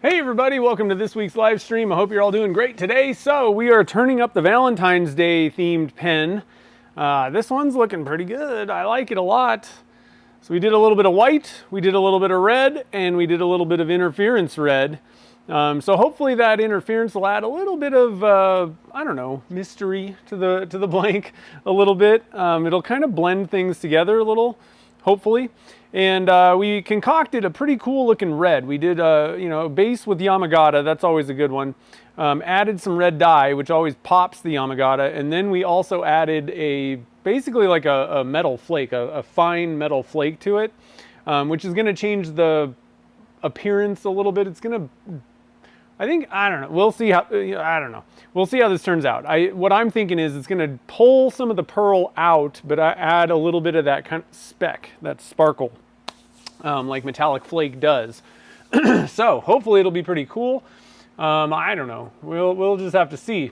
Hey everybody, welcome to this week's live stream. I hope you're all doing great today. So we are turning up the Valentine's Day themed pen. This one's looking pretty good. I like it a lot. So we did a little bit of white, we did a little bit of red, and we did a little bit of interference red. So hopefully that interference will add a little bit of, I don't know, mystery to the blank a little bit. It'll kind of blend things together a little, hopefully. And we concocted a pretty cool looking red. We did base with Yamagata, that's always a good one. Added some red dye, which always pops the Yamagata, and then we also added basically like a metal flake, a fine metal flake to it, which is going to change the appearance a little bit. It's going to, I don't know. We'll see how. I don't know. We'll see how this turns out. What I'm thinking is it's going to pull some of the pearl out, but I add a little bit of that kind of speck, that sparkle, like metallic flake does. So hopefully it'll be pretty cool. I don't know. We'll just have to see.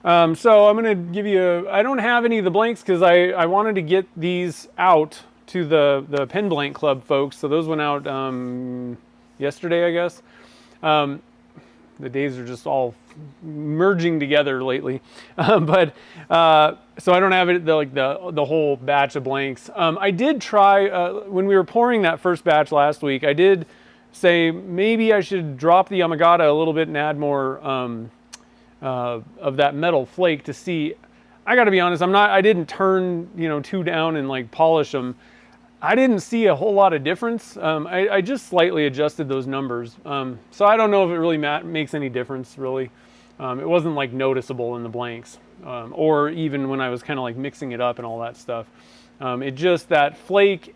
So I'm going to give you. I don't have any of the blanks because I wanted to get these out to the Pen Blank Club folks. So those went out yesterday, I guess. The days are just all merging together lately, so I don't have it the whole batch of blanks. I did try when we were pouring that first batch last week. I did say maybe I should drop the Yamagata a little bit and add more of that metal flake to see. I got to be honest, I didn't turn two down and like polish them. I didn't see a whole lot of difference. I just slightly adjusted those numbers. So I don't know if it really makes any difference, really. It wasn't like noticeable in the blanks, or even when I was kind of like mixing it up and all that stuff. It just, that flake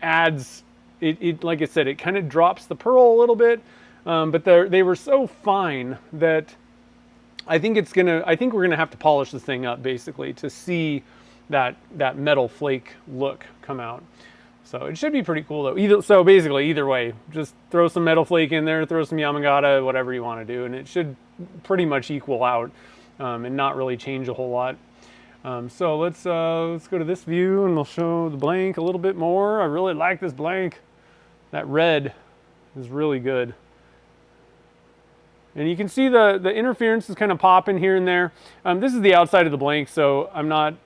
adds, like I said, it kind of drops the pearl a little bit, but they were so fine that I think we're gonna have to polish this thing up basically to see that metal flake look come out. So it should be pretty cool though. So basically either way, just throw some metal flake in there, throw some Yamagata, whatever you want to do, and it should pretty much equal out and not really change a whole lot. So let's go to this view and we'll show the blank a little bit more. I really like this blank. That red is really good. And you can see the interference is kind of popping here and there. This is the outside of the blank, so I'm not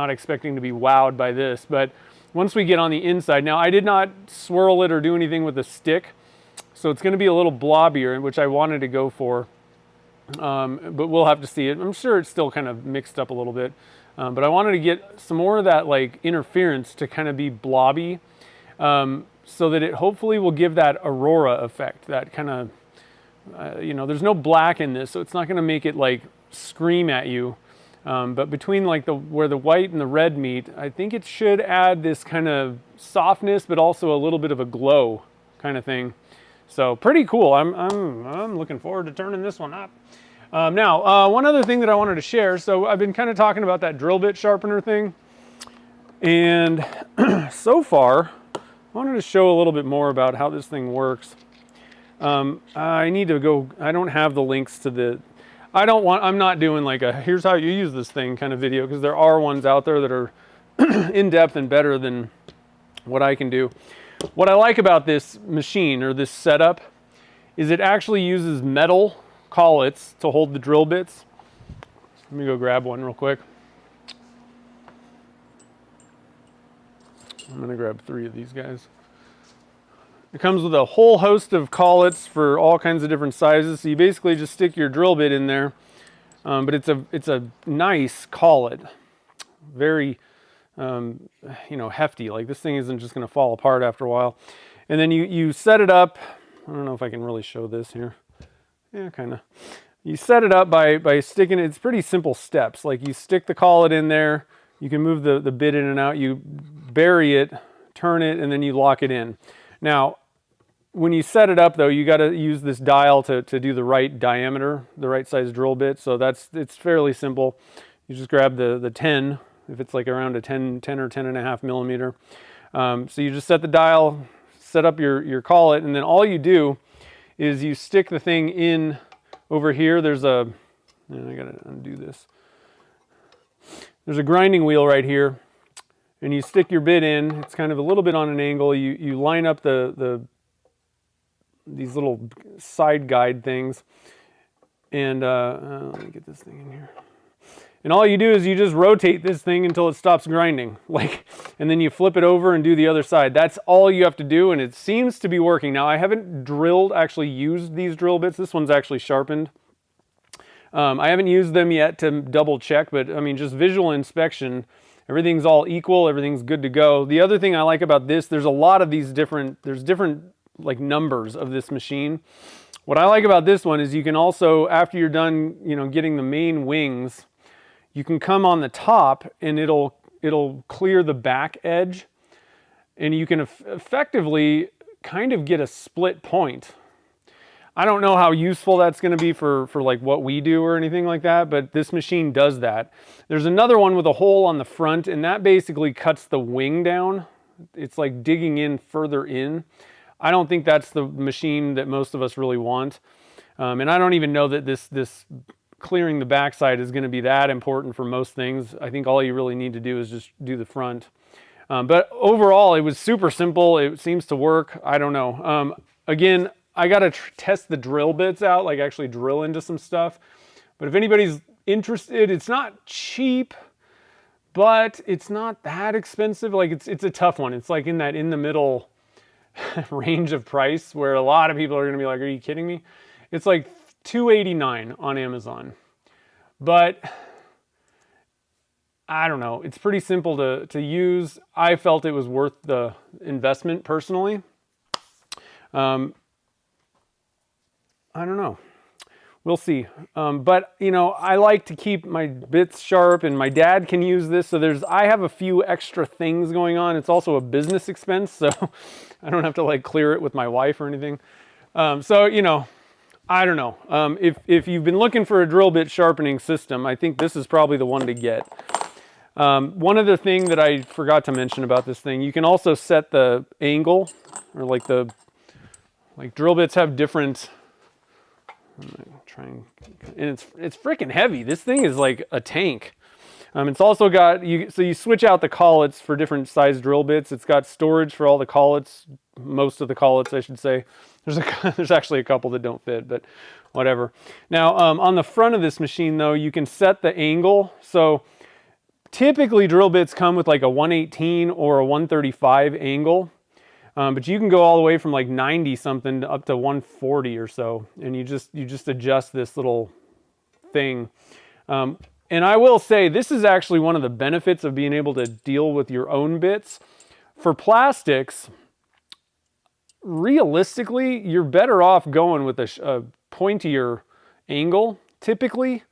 expecting to be wowed by this, but once we get on the inside, now I did not swirl it or do anything with a stick, so it's going to be a little blobbier, which I wanted to go for, but we'll have to see it. I'm sure it's still kind of mixed up a little bit, but I wanted to get some more of that like interference to kind of be blobby, so that it hopefully will give that aurora effect, that kind of, there's no black in this, so it's not going to make it like scream at you. But between like where the white and the red meet, I think it should add this kind of softness, but also a little bit of a glow kind of thing. So pretty cool. I'm looking forward to turning this one up. Now, one other thing that I wanted to share. So I've been kind of talking about that drill bit sharpener thing, and so far, I wanted to show a little bit more about how this thing works. I need to go. I don't have the links to the. I'm not doing like a here's how you use this thing kind of video, because there are ones out there that are in depth and better than what I can do. What I like about this machine or this setup is it actually uses metal collets to hold the drill bits. Let me go grab one real quick. I'm gonna grab 3 of these guys. It comes with a whole host of collets for all kinds of different sizes. So you basically just stick your drill bit in there, but it's a nice collet, very hefty. Like this thing isn't just going to fall apart after a while. And then you set it up. I don't know if I can really show this here. Yeah, kind of. You set it up by sticking it. It's pretty simple steps. Like you stick the collet in there. You can move the bit in and out. You bury it, turn it, and then you lock it in. Now, when you set it up though, you got to use this dial to do the right diameter, the right size drill bit. So it's fairly simple. You just grab the 10, if it's like around a 10 or 10.5 millimeter. So you just set the dial, set up your collet, and then all you do is you stick the thing in over here. I gotta undo this. There's a grinding wheel right here, and you stick your bit in. It's kind of a little bit on an angle. You line up the these little side guide things. And let me get this thing in here. And all you do is you just rotate this thing until it stops grinding, and then you flip it over and do the other side. That's all you have to do, and it seems to be working. Now, I haven't actually used these drill bits. This one's actually sharpened. I haven't used them yet to double check, but I mean, just visual inspection, everything's all equal, everything's good to go. The other thing I like about this, there's a lot of these different like numbers of this machine. What I like about this one is you can also, after you're done, getting the main wings, you can come on the top and it'll clear the back edge, and you can effectively kind of get a split point. I don't know how useful that's going to be for like what we do or anything like that, but this machine does that. There's another one with a hole on the front, and that basically cuts the wing down. It's like digging in further in. I don't think that's the machine that most of us really want. And I don't even know that this clearing the backside is going to be that important for most things. I think all you really need to do is just do the front. But overall, it was super simple. It seems to work. I don't know. Again, I got to test the drill bits out, like actually drill into some stuff. But if anybody's interested, it's not cheap, but it's not that expensive. Like it's a tough one. It's like in the middle range of price where a lot of people are going to be like, are you kidding me? It's like $289 on Amazon. But I don't know. It's pretty simple to use. I felt it was worth the investment personally. I don't know. We'll see. But I like to keep my bits sharp, and my dad can use this. So I have a few extra things going on. It's also a business expense, so I don't have to like clear it with my wife or anything. So I don't know. If you've been looking for a drill bit sharpening system, I think this is probably the one to get. One other thing that I forgot to mention about this thing, you can also set the angle, or like drill bits have different. And it's freaking heavy. This thing is like a tank. It's also got so you switch out the collets for different size drill bits. It's got storage for all the collets, most of the collets, I should say. There's actually a couple that don't fit, but whatever. Now on the front of this machine though, you can set the angle. So typically drill bits come with like a 118 or a 135 angle. But you can go all the way from like 90 something up to 140 or so, and you just adjust this little thing. And I will say this is actually one of the benefits of being able to deal with your own bits. For plastics, realistically, you're better off going with a pointier angle. Typically,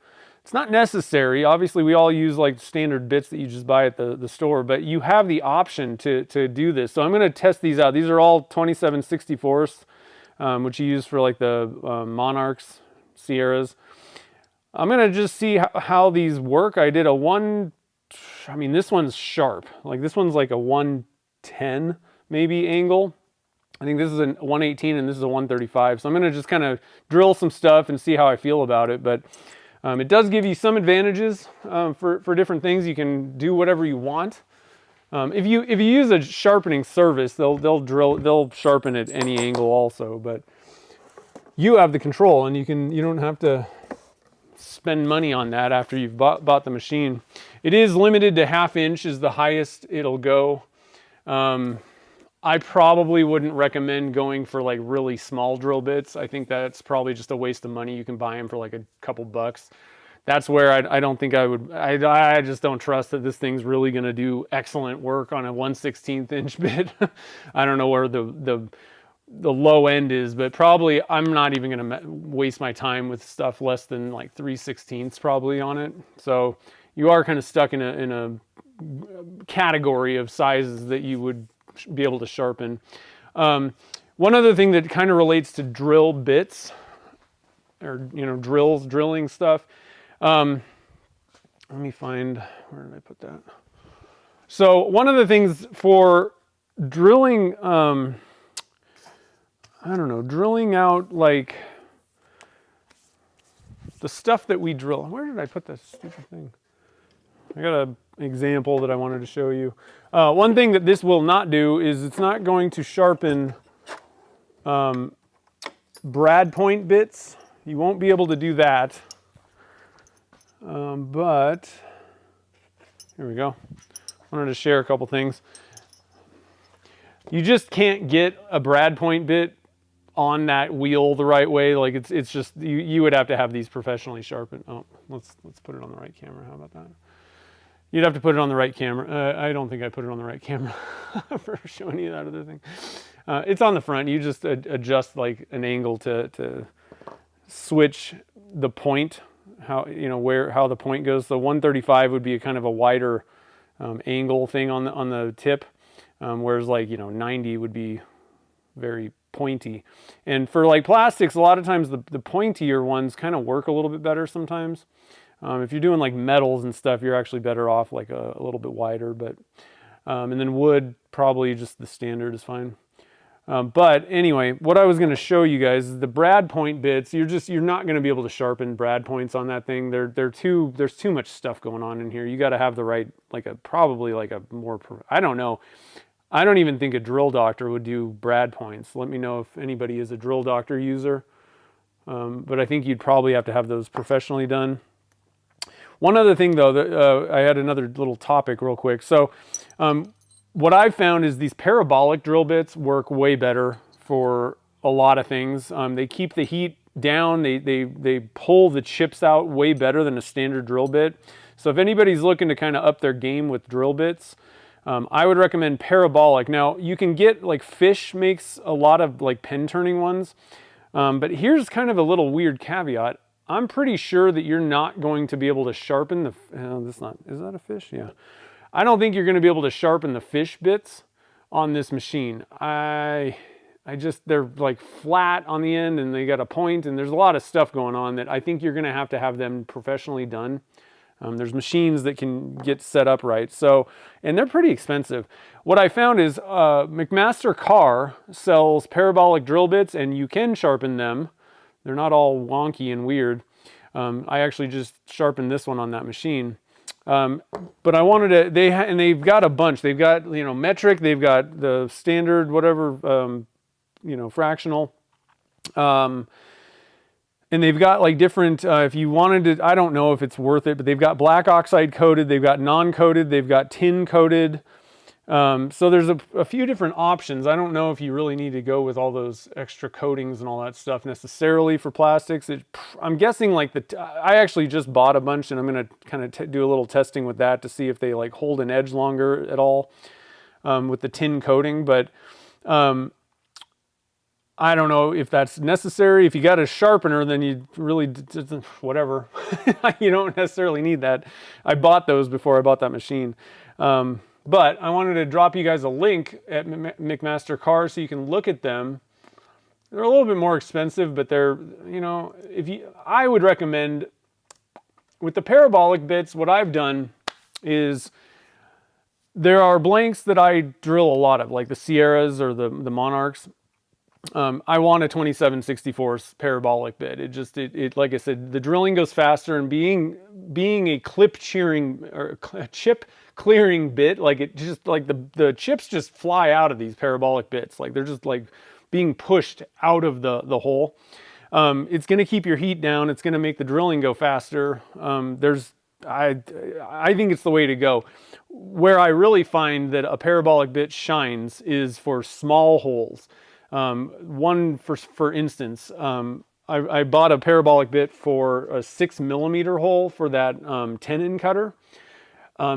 it's not necessary. Obviously, we all use like standard bits that you just buy at the store, but you have the option to do this. So I'm going to test these out. These are all 27/64, which you use for like the Monarchs, Sierras. I'm going to just see how these work. I did this one's sharp. Like this one's like a 110 maybe angle. I think this is a 118 and this is a 135. So I'm going to just kind of drill some stuff and see how I feel about it. But it does give you some advantages for different things. You can do whatever you want. If you use a sharpening service, they'll sharpen at any angle also. But you have the control, and you don't have to spend money on that after you've bought the machine. It is limited to 1/2 inch is the highest it'll go. I probably wouldn't recommend going for like really small drill bits. I think that's probably just a waste of money. You can buy them for like a couple bucks. That's where I don't think I would. I just don't trust that this thing's really going to do excellent work on a 1/16 inch bit. I don't know where the low end is, but probably I'm not even going to waste my time with stuff less than like 3/16 probably on it. So you are kind of stuck in a category of sizes that you would be able to sharpen. One other thing that kind of relates to drill bits, or drilling stuff. Let me find, where did I put that? So one of the things for drilling, drilling out like the stuff that we drill. Where did I put this stupid thing? I got an example that I wanted to show you. One thing that this will not do is it's not going to sharpen brad point bits, you won't be able to do that. But here we go. I wanted to share a couple things. You just can't get a brad point bit on that wheel the right way. Like it's just you would have to have these professionally sharpened. Oh, let's put it on the right camera. How about that? You'd have to put it on the right camera. I don't think I put it on the right camera for showing you that other thing. It's on the front. You just adjust like an angle to switch the point, how the point goes. So 135 would be a kind of a wider angle thing on the tip, whereas 90 would be very pointy. And for like plastics, a lot of times the pointier ones kind of work a little bit better sometimes. If you're doing like metals and stuff, you're actually better off like a little bit wider. But and then wood, probably just the standard is fine. But anyway, what I was going to show you guys is the brad point bits. You're not going to be able to sharpen brad points on that thing. There's too much stuff going on in here. You got to have the right, I don't know. I don't even think a drill doctor would do brad points. Let me know if anybody is a drill doctor user. But I think you'd probably have to have those professionally done. One other thing though, I had another little topic real quick. So what I've found is these parabolic drill bits work way better for a lot of things. They keep the heat down. They pull the chips out way better than a standard drill bit. So if anybody's looking to kind of up their game with drill bits, I would recommend parabolic. Now you can get like Fish makes a lot of like pen turning ones. But here's kind of a little weird caveat. I'm pretty sure that you're not going to be able to sharpen is that a Fish? Yeah. I don't think you're going to be able to sharpen the Fish bits on this machine. They're like flat on the end and they got a point, and there's a lot of stuff going on that I think you're going to have them professionally done. There's machines that can get set up right. So, and they're pretty expensive. What I found is McMaster Carr sells parabolic drill bits and you can sharpen them. They're not all wonky and weird. I actually just sharpened this one on that machine. But I wanted to, they've got a bunch. They've got, metric, they've got the standard, whatever, fractional. And they've got like different, if you wanted to, I don't know if it's worth it, but they've got black oxide coated, they've got non-coated, they've got tin coated. So there's a few different options. I don't know if you really need to go with all those extra coatings and all that stuff necessarily for plastics. I'm guessing I actually just bought a bunch, and I'm going to kind of do a little testing with that to see if they like hold an edge longer at all with the tin coating. But I don't know if that's necessary. If you got a sharpener, then you really, whatever. You don't necessarily need that. I bought those before I bought that machine. But I wanted to drop you guys a link at McMaster Carr so you can look at them. They're a little bit more expensive, but they're, I would recommend, with the parabolic bits, what I've done is there are blanks that I drill a lot of, like the Sierras or the Monarchs. I want a 27/64 parabolic bit. It like I said, the drilling goes faster, and being a chip clearing bit, like it just like the chips just fly out of these parabolic bits, like they're just like being pushed out of the hole. It's going to keep your heat down. It's going to make the drilling go faster. I think it's the way to go. Where I really find that a parabolic bit shines is for small holes. For instance, I bought a parabolic bit for a 6mm hole for that tenon cutter.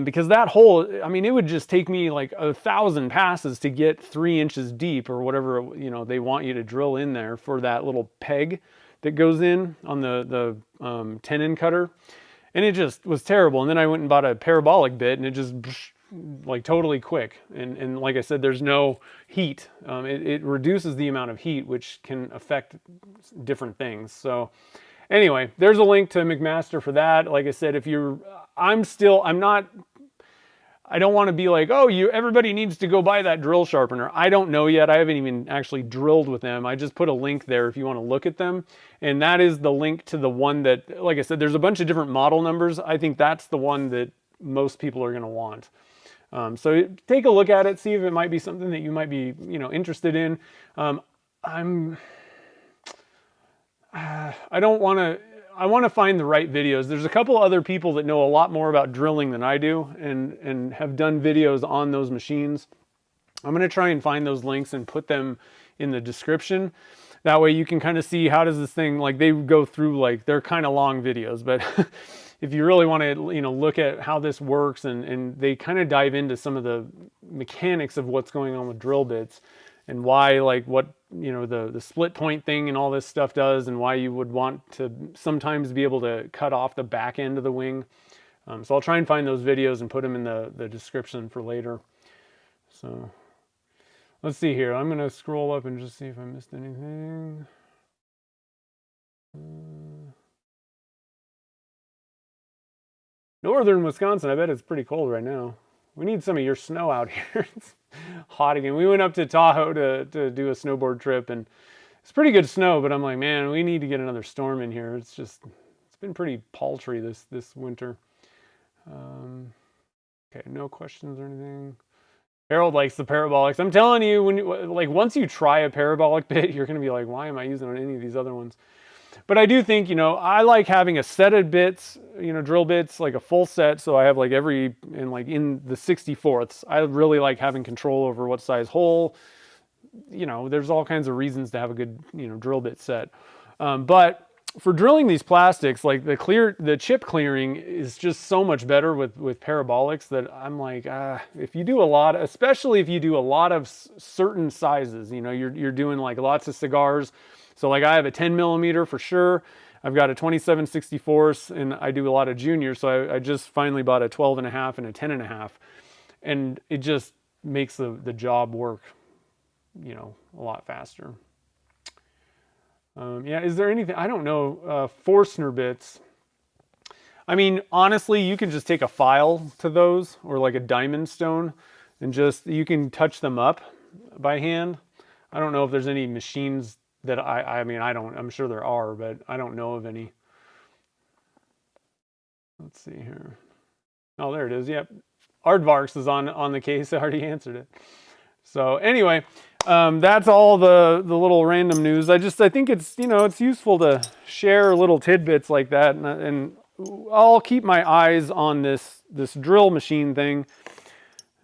Because that hole, I mean, it would just take me like 1,000 passes to get 3 inches deep or whatever, they want you to drill in there for that little peg that goes in on the tenon cutter. And it just was terrible. And then I went and bought a parabolic bit, and it just like totally quick. And like I said, there's no heat. It reduces the amount of heat, which can affect different things. So anyway, there's a link to McMaster for that. Like I said, I don't want to be like, oh, everybody needs to go buy that drill sharpener. I don't know yet. I haven't even actually drilled with them. I just put a link there if you want to look at them. And that is the link to the one that, like I said, there's a bunch of different model numbers. I think that's the one that most people are going to want. So take a look at it, see if it might be something that you might be, interested in. I don't want to, I want to find the right videos. There's a couple other people that know a lot more about drilling than I do and have done videos on those machines. I'm going to try and find those links and put them in the description. That way you can kind of see how does this thing, like they go through, like they're kind of long videos, but if you really want to, you know, look at how this works and they kind of dive into some of the mechanics of what's going on with drill bits and why, like what, you know, the split point thing and all this stuff does and why you would want to sometimes be able to cut off the back end of the wing. So I'll try and find those videos and put them in the description for later. So let's see here. I'm going to scroll up and just see if I missed anything. Northern Wisconsin, I bet it's pretty cold right now. We need some of your snow out here. It's hot again. We went up to Tahoe to do a snowboard trip, and it's pretty good snow, but I'm like, man, we need to get another storm in here. It's been pretty paltry this winter. Okay, no questions or anything. Harold likes the parabolics. I'm telling you, like once you try a parabolic bit, you're going to be like, why am I using on any of these other ones? But I do think, you know, I like having a set of bits, you know, drill bits, like a full set. So I have like in the 64ths, I really like having control over what size hole. You know, there's all kinds of reasons to have a good, you know, drill bit set. But for drilling these plastics, like the chip clearing is just so much better with parabolics that I'm like, if you do especially if you do a lot of certain sizes, you know, you're doing like lots of cigars. So like I have a 10 millimeter for sure. I've got a 27/64 and I do a lot of juniors. So I just finally bought a 12.5 and a 10.5, and it just makes the job work, you know, a lot faster. Yeah, is there anything, I don't know, Forstner bits. I mean, honestly, you can just take a file to those or like a diamond stone and you can touch them up by hand. I don't know if there's any machines that I'm sure there are, but I don't know of any. Let's see here. Oh, there it is. Yep. Aardvarks is on the case. I already answered it. So anyway, that's all the little random news. I think it's, you know, it's useful to share little tidbits like that. And I'll keep my eyes on this drill machine thing.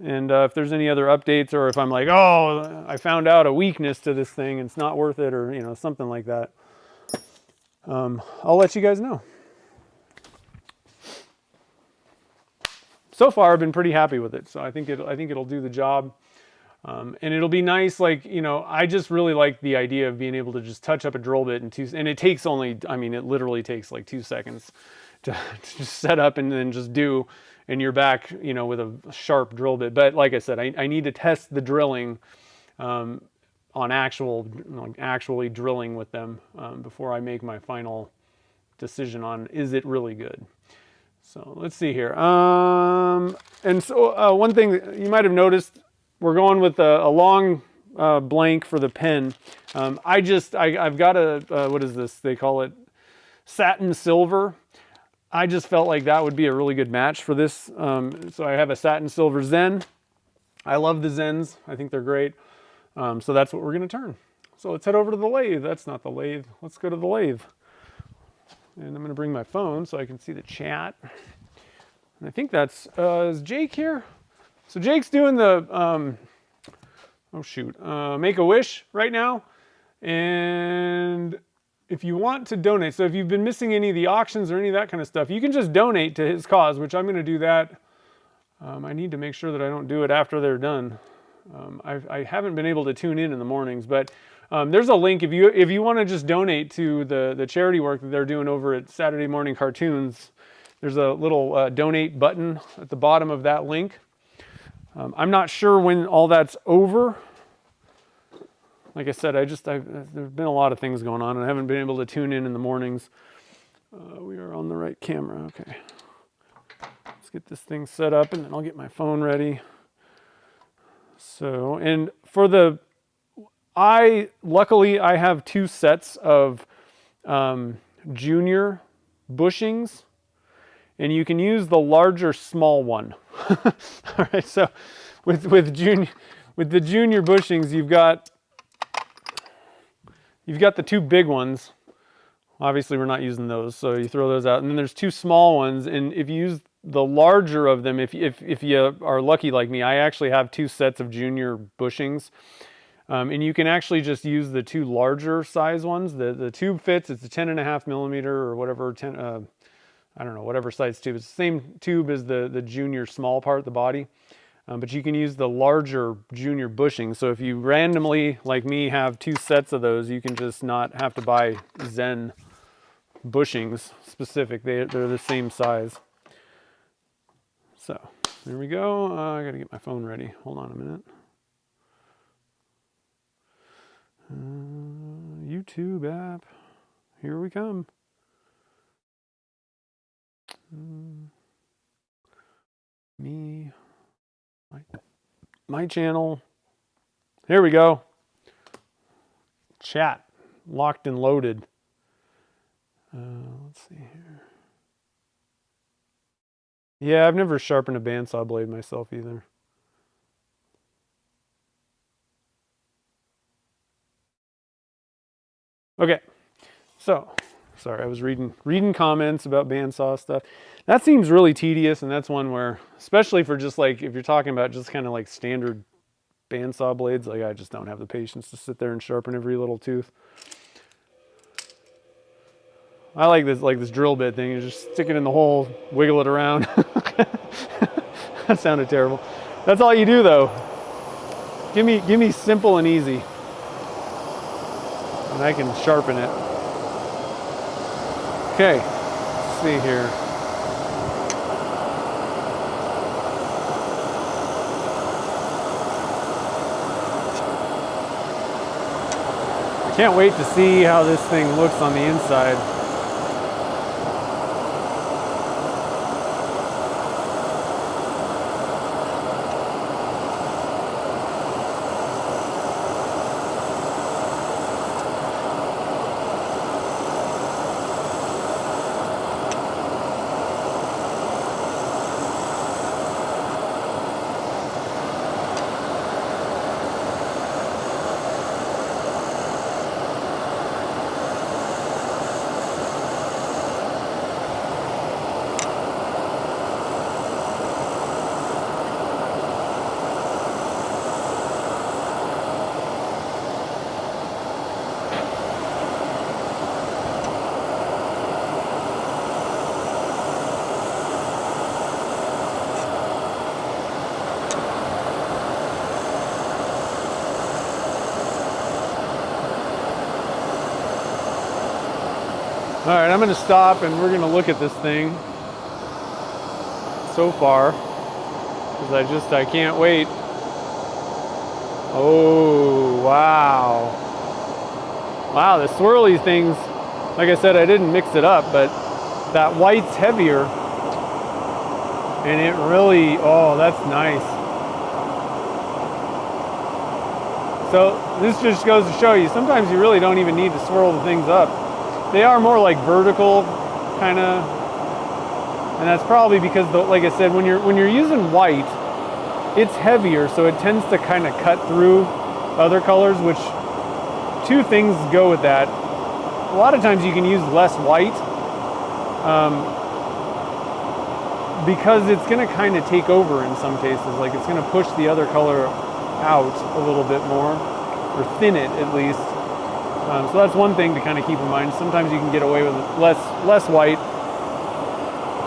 And if there's any other updates, or if I'm like, oh, I found out a weakness to this thing, and it's not worth it, or, you know, something like that, I'll let you guys know. So far, I've been pretty happy with it. So I think it'll do the job. And it'll be nice, like, you know, I just really like the idea of being able to just touch up a drill bit and it takes only, I mean, it literally takes like 2 seconds to just set up and then just do, and you're back, you know, with a sharp drill bit. But like I said, I need to test the drilling on actually drilling with them before I make my final decision on, is it really good? So let's see here. And so one thing that you might have noticed, we're going with a long blank for the pen. I've got what is this? They call it satin silver. I just felt like that would be a really good match for this. So I have a satin silver Zen. I love the Zens. I think they're great. So that's what we're going to turn. So let's head over to the lathe. That's not the lathe. Let's go to the lathe. And I'm going to bring my phone so I can see the chat. And I think that's, is Jake here? So Jake's doing the, Make-A-Wish right now. And if you want to donate, so if you've been missing any of the auctions or any of that kind of stuff, you can just donate to his cause, which I'm going to do that. I need to make sure that I don't do it after they're done. I haven't been able to tune in the mornings, but there's a link if you want to just donate to the charity work that they're doing over at Saturday Morning Cartoons. There's a little donate button at the bottom of that link. I'm not sure when all that's over. Like I said, there's been a lot of things going on, and I haven't been able to tune in the mornings. We are on the right camera. Okay. Let's get this thing set up, and then I'll get my phone ready. So, and luckily I have 2 sets of junior bushings, and you can use the larger small one. All right, so with the junior bushings, you've got the 2 big ones, Obviously, we're not using those, so you throw those out. And then there's 2 small ones, and if you use the larger of them, if you are lucky like me, I actually have 2 sets of junior bushings. And you can actually just use the 2 larger size ones. The tube fits, it's a 10.5 millimeter or whatever, I don't know, whatever size tube. It's the same tube as the junior small part, the body. But you can use the larger junior bushing. So if you randomly, like me, have 2 sets of those, you can just not have to buy Zen bushings specific. They're the same size. So there we go. I gotta get my phone ready. Hold on a minute. YouTube app. Here we come. Me. My channel. Here we go. Chat. Locked and loaded. Let's see here. Yeah, I've never sharpened a bandsaw blade myself either. Okay, so sorry, I was reading comments about bandsaw stuff. That seems really tedious, and that's one where, especially for just like if you're talking about just kind of like standard bandsaw blades, like I just don't have the patience to sit there and sharpen every little tooth. I like this drill bit thing. You just stick it in the hole, wiggle it around. That sounded terrible. That's all you do though. Give me simple and easy, and I can sharpen it. Okay, let's see here. I can't wait to see how this thing looks on the inside. All right, I'm gonna stop and we're gonna look at this thing so far, because I can't wait. Oh, wow. Wow, the swirly things, like I said, I didn't mix it up, but that white's heavier, and it really, oh, that's nice. So this just goes to show you, sometimes you really don't even need to swirl the things up. They are more like vertical, kind of, and that's probably because, like I said, when you're using white, it's heavier, so it tends to kind of cut through other colors, which 2 things go with that. A lot of times you can use less white because it's going to kind of take over in some cases. Like it's going to push the other color out a little bit more, or thin it at least. So that's one thing to kind of keep in mind. Sometimes you can get away with less white.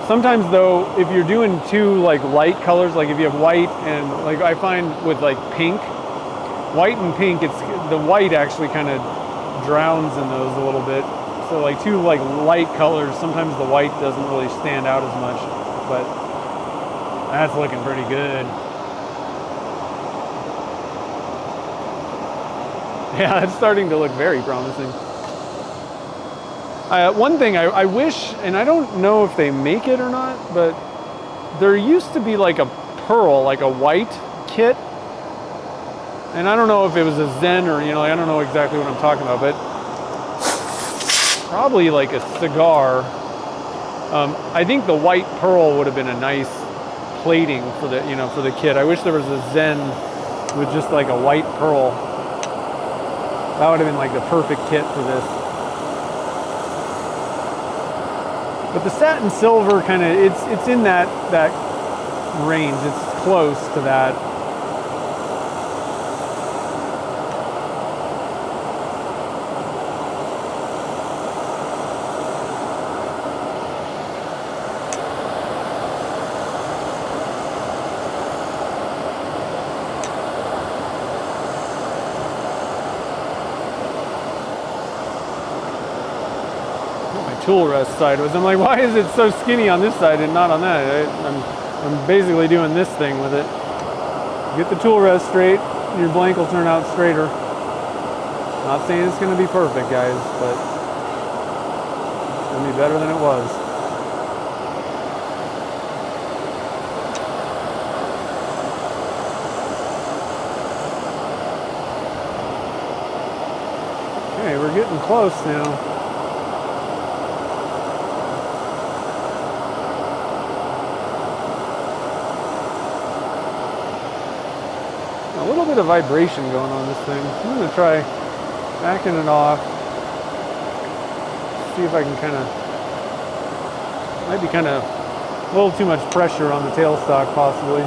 Sometimes though, if you're doing 2 like light colors, like if you have white and like I find with like pink, white and pink, it's the white actually kind of drowns in those a little bit. So like 2 like light colors, sometimes the white doesn't really stand out as much, but that's looking pretty good. Yeah, it's starting to look very promising. One thing I wish, and I don't know if they make it or not, but there used to be like a pearl, like a white kit. And I don't know if it was a Zen or, I don't know exactly what I'm talking about, but probably like a cigar. I think the white pearl would have been a nice plating for the kit. I wish there was a Zen with just like a white pearl. That would have been like the perfect kit for this. But the satin silver kind of, it's in that range. It's close to that. Tool rest sideways. I'm like, why is it so skinny on this side and not on that? I'm basically doing this thing with it. Get the tool rest straight, and your blank will turn out straighter. Not saying it's going to be perfect, guys, but it's going to be better than it was. Okay, we're getting close now. A little bit of vibration going on this thing. I'm going to try backing it off. See if I can might be a little too much pressure on the tailstock possibly.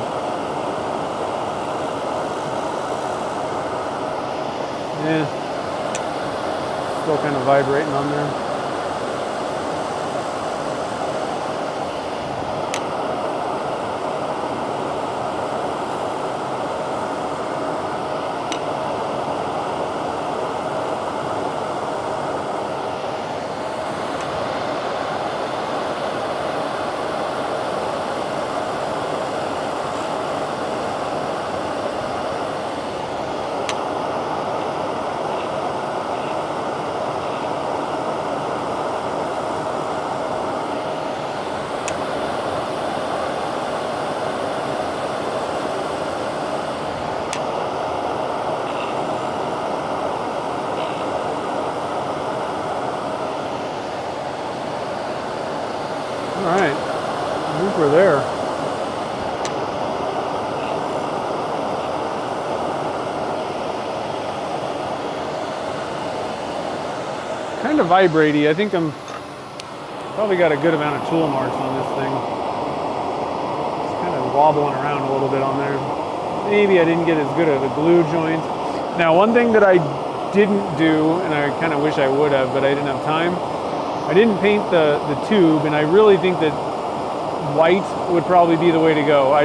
Yeah, still kind of vibrating on there. All right, I think we're there. Kind of vibraty. I think I'm probably got a good amount of tool marks on this thing. It's kind of wobbling around a little bit on there. Maybe I didn't get as good of a glue joint. Now, one thing that I didn't do, and I kind of wish I would have, but I didn't have time, I didn't paint the tube, and I really think that white would probably be the way to go.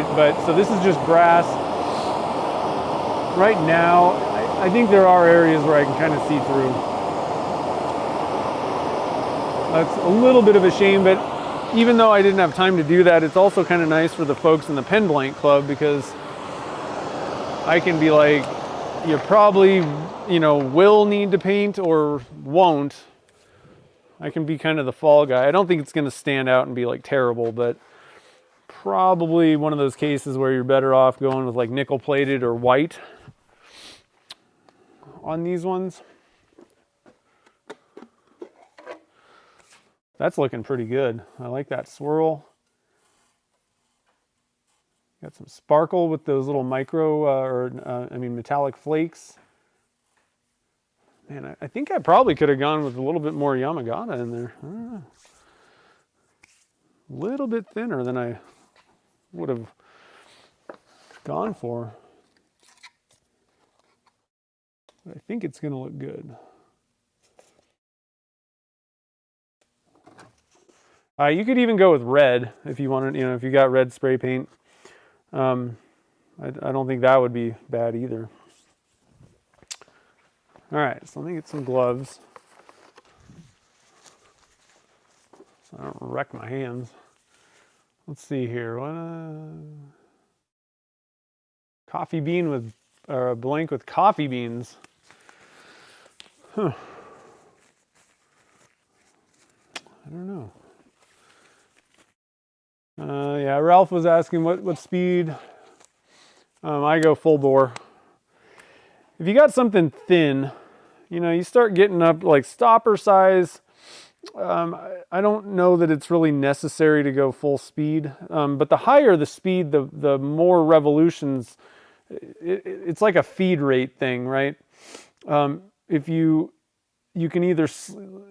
So this is just brass. Right now, I think there are areas where I can kind of see through. That's a little bit of a shame, but even though I didn't have time to do that, it's also kind of nice for the folks in the pen blank club, because I can be like, you probably, will need to paint or won't. I can be kind of the fall guy. I don't think it's going to stand out and be like terrible, but probably one of those cases where you're better off going with like nickel plated or white on these ones. That's looking pretty good. I like that swirl. Got some sparkle with those little micro, metallic flakes. Man, I think I probably could have gone with a little bit more Yamagata in there. I don't know. A little bit thinner than I would have gone for. But I think it's going to look good. You could even go with red if you wanted, if you got red spray paint. I don't think that would be bad either. All right, so let me get some gloves so I don't wreck my hands. Let's see here. Coffee bean with, or a blank with coffee beans. Huh. I don't know. Yeah, Ralph was asking what speed. I go full bore. If you got something thin, you start getting up like stopper size. I don't know that it's really necessary to go full speed. But the higher the speed, the more revolutions. It's like a feed rate thing, right? If you you can either,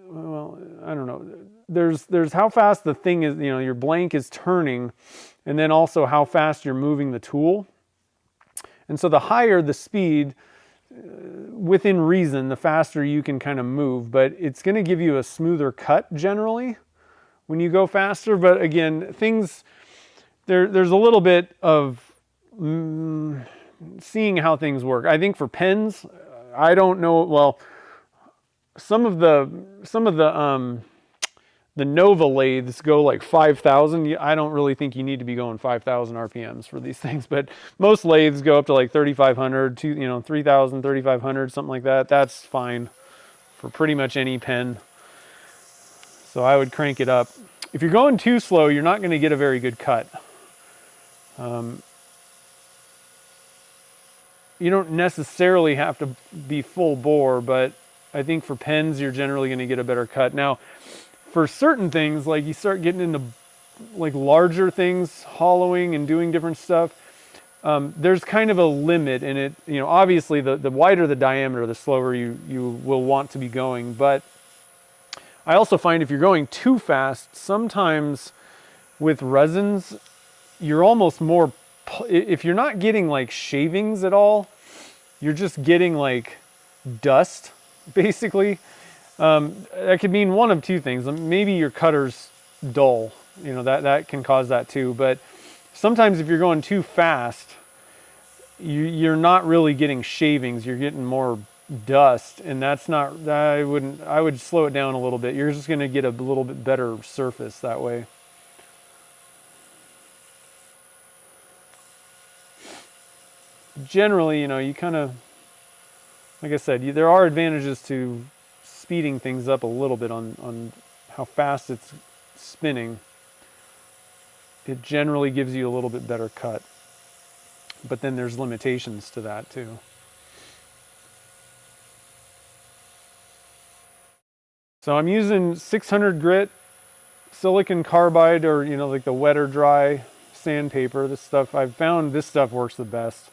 well, I don't know. There's how fast the thing is, your blank is turning, and then also how fast you're moving the tool. And so the higher the speed, within reason, the faster you can kind of move, but it's going to give you a smoother cut generally when you go faster. But again, there's a little bit of seeing how things work. I think for pens, I don't know. Well, some of the Nova lathes go like 5,000. I don't really think you need to be going 5,000 RPMs for these things, but most lathes go up to like 3,500, 3,000, 3,500, something like that. That's fine for pretty much any pen. So I would crank it up. If you're going too slow, you're not going to get a very good cut. You don't necessarily have to be full bore, but I think for pens, you're generally going to get a better cut. Now, for certain things, like you start getting into like larger things, hollowing and doing different stuff, there's kind of a limit in it. Obviously the wider the diameter, the slower you will want to be going. But I also find if you're going too fast, sometimes with resins, you're almost more, if you're not getting like shavings at all, you're just getting like dust, basically. That could mean one of two things. Maybe your cutter's dull, that can cause that too. But sometimes if you're going too fast, you're not really getting shavings. You're getting more dust, and that's not. I would slow it down a little bit. You're just going to get a little bit better surface that way. Generally, you kind of, like I said, there are advantages to speeding things up a little bit on how fast it's spinning. It generally gives you a little bit better cut, but then there's limitations to that too. So I'm using 600 grit silicon carbide, or like the wet or dry sandpaper. This stuff, I've found this stuff works the best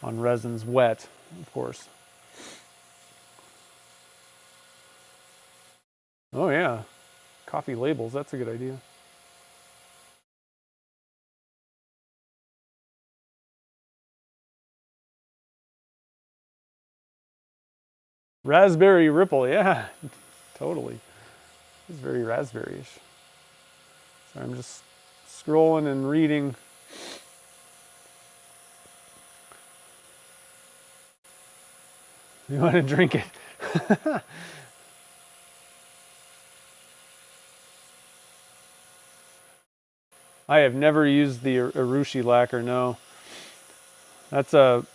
on resins. Wet, of course. Oh yeah, coffee labels, that's a good idea. Raspberry Ripple, yeah, totally. It's very raspberry-ish. So I'm just scrolling and reading. You want to drink it? I have never used the Urushi lacquer, no. There's a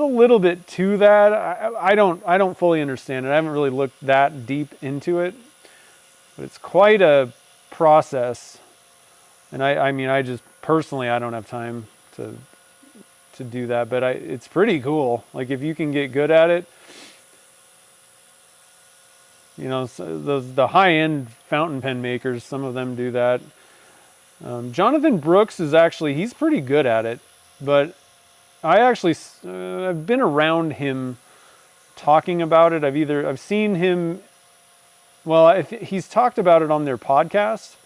little bit to that. I don't fully understand it. I haven't really looked that deep into it, but it's quite a process. And I just personally, I don't have time to do that, but it's pretty cool. Like if you can get good at it, so the high-end fountain pen makers, some of them do that. Jonathan Brooks he's pretty good at it, but I've been around him talking about it. I've seen him, he's talked about it on their podcast,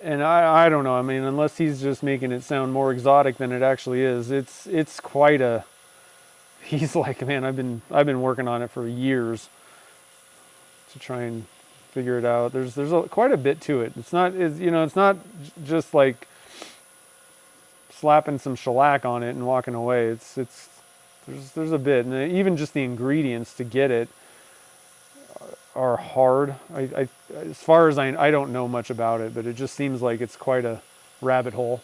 and I don't know. I mean, unless he's just making it sound more exotic than it actually is, it's quite a. He's like, man, I've been working on it for years to try and figure it out. There's quite a bit to it. It's not just like slapping some shellac on it and walking away. There's a bit, and even just the ingredients to get it are hard. As far as I don't know much about it, but it just seems like it's quite a rabbit hole.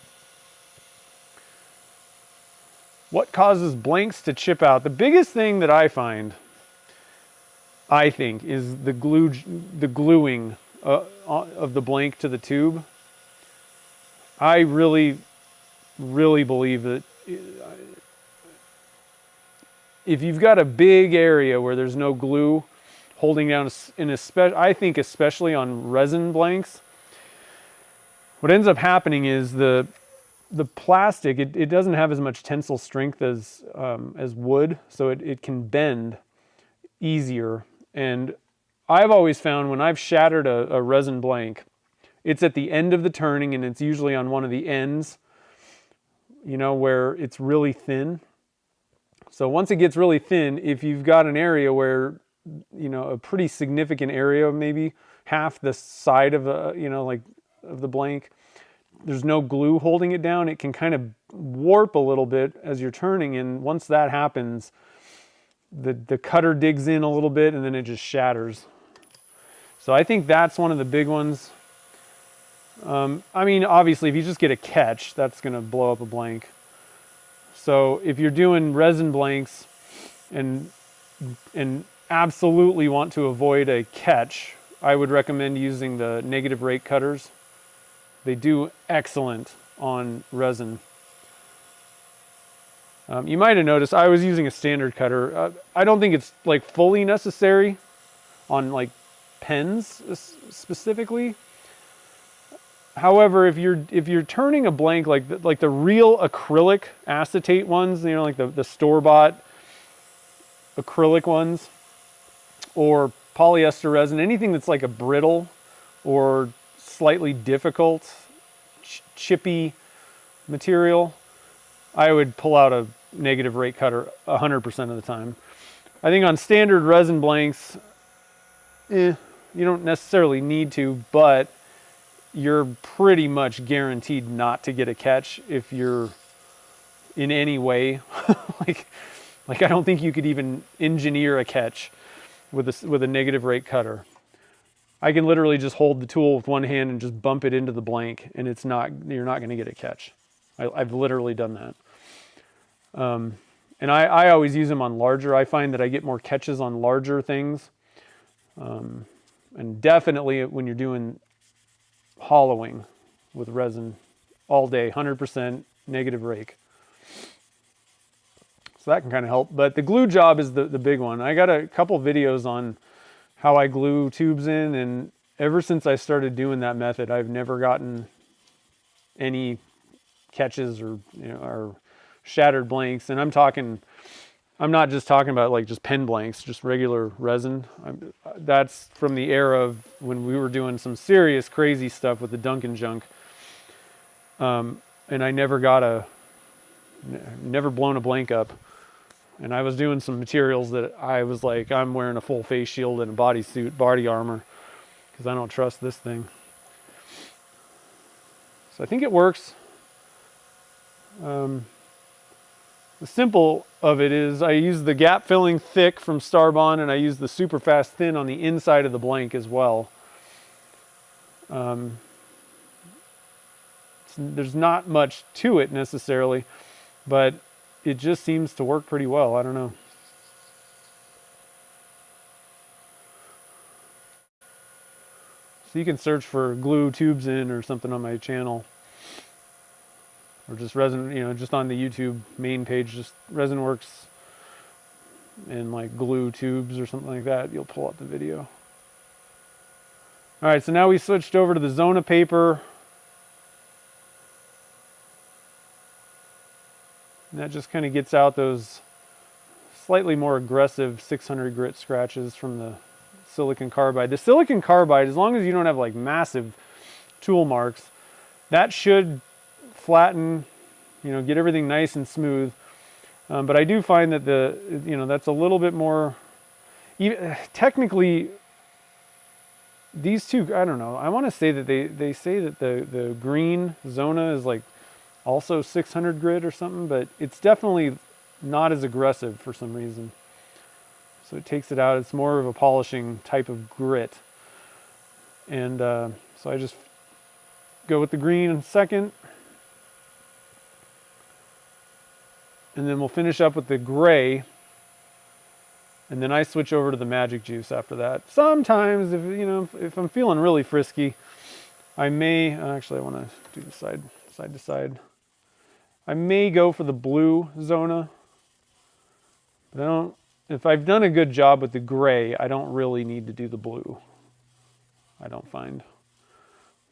What causes blanks to chip out? The biggest thing that I find, I think, is the gluing of the blank to the tube. I really, really believe that if you've got a big area where there's no glue holding down, I think especially on resin blanks, what ends up happening is the plastic, it doesn't have as much tensile strength as wood, so it can bend easier. And I've always found when I've shattered a resin blank, it's at the end of the turning, and it's usually on one of the ends, where it's really thin. So once it gets really thin, if you've got an area where, a pretty significant area, maybe half the side of of the blank, there's no glue holding it down, it can kind of warp a little bit as you're turning, and once that happens, the cutter digs in a little bit and then it just shatters. So I think that's one of the big ones. I mean, obviously, if you just get a catch, that's going to blow up a blank. So if you're doing resin blanks and absolutely want to avoid a catch, I would recommend using the negative rake cutters. They do excellent on resin. You might have noticed I was using a standard cutter. I don't think it's like fully necessary on like pens specifically. However, if you're turning a blank like the real acrylic acetate ones, like the store-bought acrylic ones, or polyester resin, anything that's like a brittle or slightly difficult, chippy material, I would pull out a negative rake cutter 100% of the time. I think on standard resin blanks, you don't necessarily need to, but you're pretty much guaranteed not to get a catch if you're in any way like I don't think you could even engineer a catch with a negative rake cutter. I can literally just hold the tool with one hand and just bump it into the blank, and you're not going to get a catch. I've literally done that. And I always use them on larger. I find that I get more catches on larger things. And definitely when you're doing hollowing with resin all day, 100% negative rake. So that can kind of help. But the glue job is the big one. I got a couple videos on how I glue tubes in, and ever since I started doing that method, I've never gotten any catches or shattered blanks. And I'm not just talking about like just pen blanks, just regular resin. That's from the era of when we were doing some serious crazy stuff with the Duncan junk. And I never blown a blank up. And I was doing some materials that I was like, I'm wearing a full face shield and a bodysuit, body armor, because I don't trust this thing. So I think it works. The simple of it is I use the gap filling thick from Starbond, and I use the super fast thin on the inside of the blank as well. There's not much to it necessarily, but it just seems to work pretty well. I don't know. So you can search for glue tubes in or something on my channel. Or just resin, just on the YouTube main page, just resin works and like glue tubes or something like that. You'll pull up the video. All right, so now we switched over to the Zona paper. And that just kind of gets out those slightly more aggressive 600 grit scratches from the silicon carbide. The silicon carbide, as long as you don't have like massive tool marks, that should flatten, get everything nice and smooth. But I do find that that's a little bit more, technically, these two, I don't know. I want to say that they say that the green Zona is like also 600 grit or something, but it's definitely not as aggressive for some reason. So it takes it out. It's more of a polishing type of grit. And so I just go with the green in second. And then we'll finish up with the gray. And then I switch over to the magic juice after that. Sometimes, if I'm feeling really frisky, I may, actually I want to do the side to side. I may go for the blue Zona. But if I've done a good job with the gray, I don't really need to do the blue. I don't find.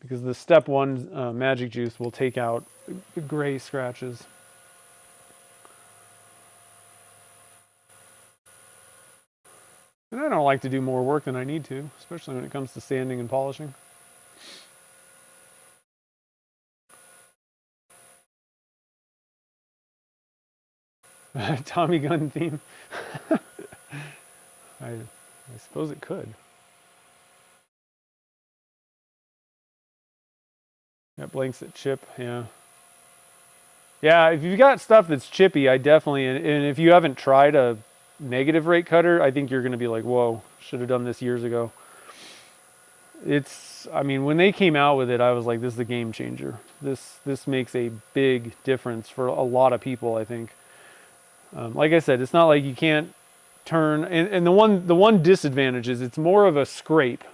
Because the step one magic juice will take out the gray scratches. I don't like to do more work than I need to, especially when it comes to sanding and polishing. Tommy gun theme. I suppose it could. Got blanks that chip, yeah. Yeah, if you've got stuff that's chippy, I definitely, and if you haven't tried a negative rate cutter, I think you're going to be like, whoa, should have done this years ago. I mean, when they came out with it, I was like, this is a game changer. This makes a big difference for a lot of people, I think. Like I said, it's not like you can't turn, and the one disadvantage is it's more of a scrape.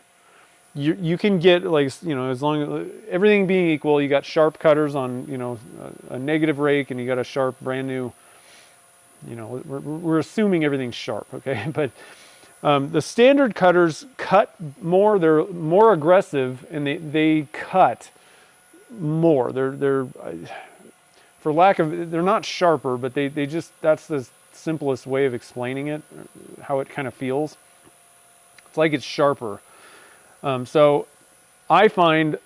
You can get, like, you know, as long as everything being equal, you got sharp cutters on, you know, a negative rake, and you got a sharp brand new, you know, we're assuming everything's sharp, okay? But the standard cutters cut more, they're more aggressive, and they cut more. They're for lack of, they're not sharper, but they just, that's the simplest way of explaining it, how it kind of feels. It's like it's sharper. So I find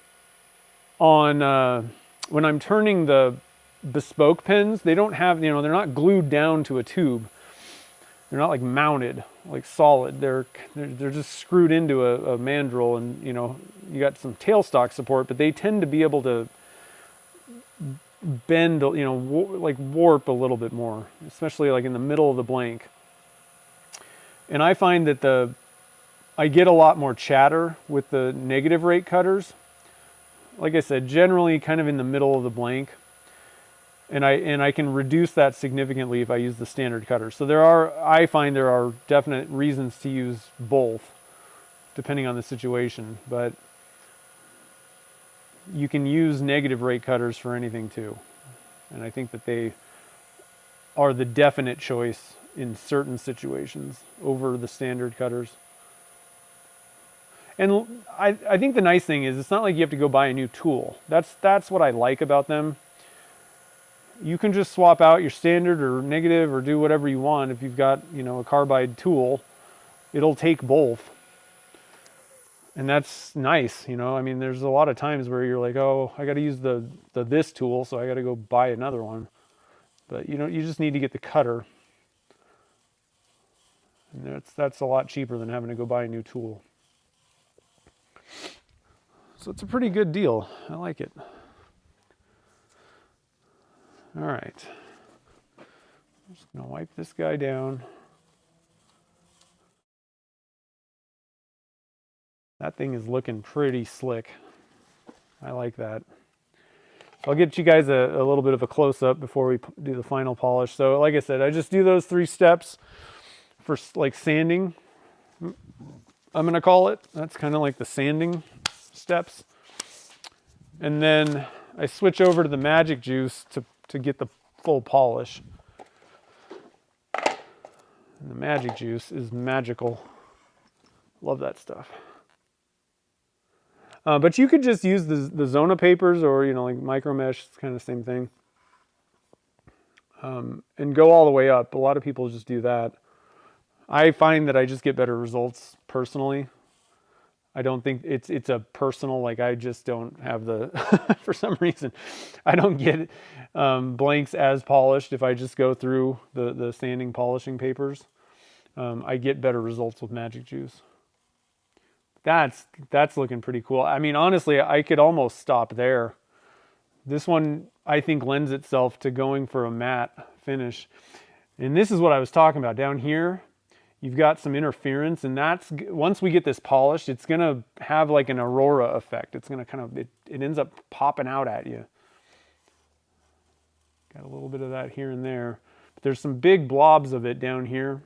on, when I'm turning the bespoke pens, they don't have, you know, they're not glued down to a tube. They're not like mounted, like solid. They're just screwed into a mandrel, and, you know, you got some tailstock support, but they tend to be able to bend, you know, like warp a little bit more, especially like in the middle of the blank. And I find that I get a lot more chatter with the negative rate cutters. Like I said, generally kind of in the middle of the blank. And I can reduce that significantly if I use the standard cutter. So I find there are definite reasons to use both, depending on the situation. But you can use negative rate cutters for anything too. And I think that they are the definite choice in certain situations over the standard cutters. And I think the nice thing is, it's not like you have to go buy a new tool. That's what I like about them. You can just swap out your standard or negative or do whatever you want. If you've got, you know, a carbide tool, it'll take both. And that's nice, you know. I mean, there's a lot of times where you're like, oh, I got to use the this tool, so I got to go buy another one. But, you know, you just need to get the cutter. And that's a lot cheaper than having to go buy a new tool. So it's a pretty good deal. I like it. All right. I'm just going to wipe this guy down. That thing is looking pretty slick. I like that. I'll get you guys a little bit of a close-up before we do the final polish. So like I said, I just do those 3 steps for like sanding, I'm going to call it. That's kind of like the sanding steps. And then I switch over to the magic juice to get the full polish. And the magic juice is magical. Love that stuff. But you could just use the Zona papers, or, you know, like micro mesh, it's kind of the same thing. And go all the way up. A lot of people just do that. I find that I just get better results personally. I don't think it's a personal, like, I just don't have the, for some reason, I don't get blanks as polished if I just go through the sanding polishing papers. I get better results with magic juice. That's looking pretty cool. I mean, honestly, I could almost stop there. This one, I think, lends itself to going for a matte finish. And this is what I was talking about. Down here, you've got some interference, and that's, once we get this polished, it's going to have like an aurora effect. It's going to kind of, it ends up popping out at you. Got a little bit of that here and there. But there's some big blobs of it down here.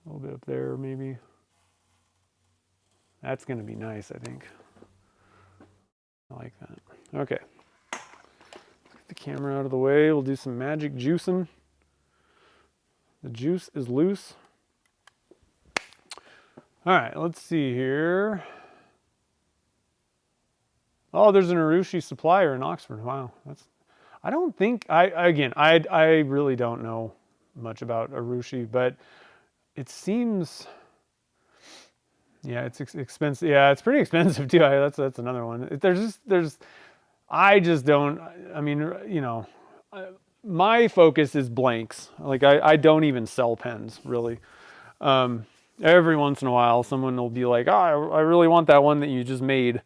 A little bit up there, maybe. That's going to be nice, I think. I like that. Okay. Get the camera out of the way. We'll do some magic juicing. The juice is loose. All right, let's see here. Oh, there's an Urushi supplier in Oxford. Wow, I don't think, I really don't know much about Urushi, but it seems, Yeah, it's expensive. Yeah, it's pretty expensive too. That's another one. I just don't. I mean, you know, my focus is blanks. Like I don't even sell pens really. Every once in a while, someone will be like, "Oh, I really want that one that you just made,"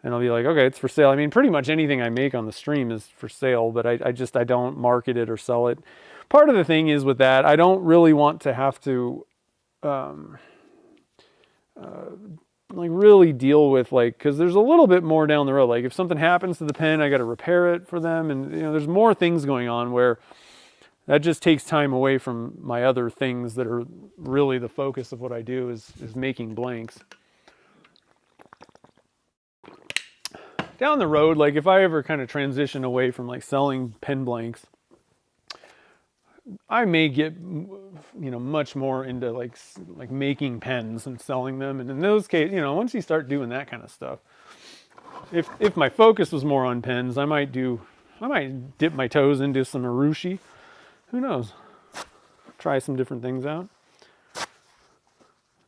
and I'll be like, "Okay, it's for sale." I mean, pretty much anything I make on the stream is for sale, but I don't market it or sell it. Part of the thing is with that, I don't really want to have to like really deal with like, because there's a little bit more down the road. Like if something happens to the pen, I got to repair it for them, and you know, there's more things going on where that just takes time away from my other things that are really the focus of what I do is making blanks. Down the road, like if I ever kind of transition away from like selling pen blanks, I may get, you know, much more into like making pens and selling them. And in those cases, you know, once you start doing that kind of stuff, if my focus was more on pens, I might dip my toes into some Urushi. Who knows? Try some different things out.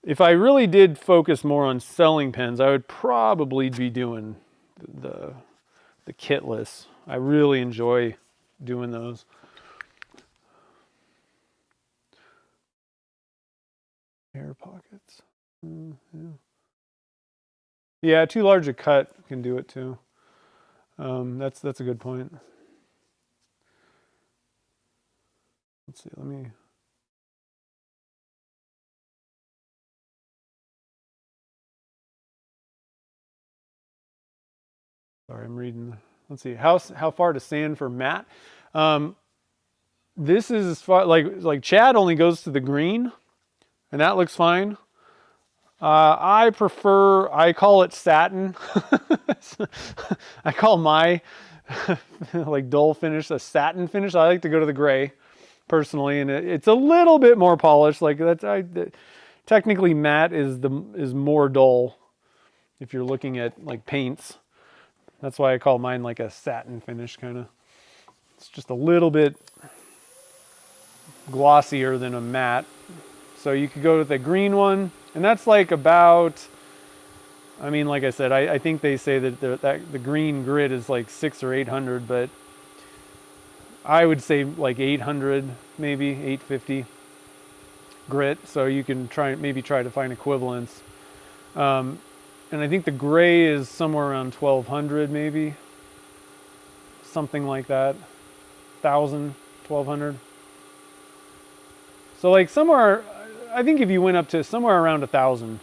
If I really did focus more on selling pens, I would probably be doing the kitless. I really enjoy doing those. Air pockets. Yeah, too large a cut can do it too. That's a good point. Let's see. Let me. Sorry, I'm reading. Let's see. How far to sand for matte? This is as far like Chad only goes to the green, and that looks fine. I call it satin. I call my like dull finish a satin finish. I like to go to the gray personally, and it's a little bit more polished. Like technically matte is more dull if you're looking at like paints. That's why I call mine like a satin finish kind of. It's just a little bit glossier than a matte. So you could go with the green one, and that's like about, I mean, like I said, I think they say that the green grit is like 600 or 800, but I would say like 800, maybe 850 grit. So you can maybe try to find equivalents. And I think the gray is somewhere around 1200, maybe something like that, 1000, 1200. So like somewhere, I think if you went up to somewhere around 1000,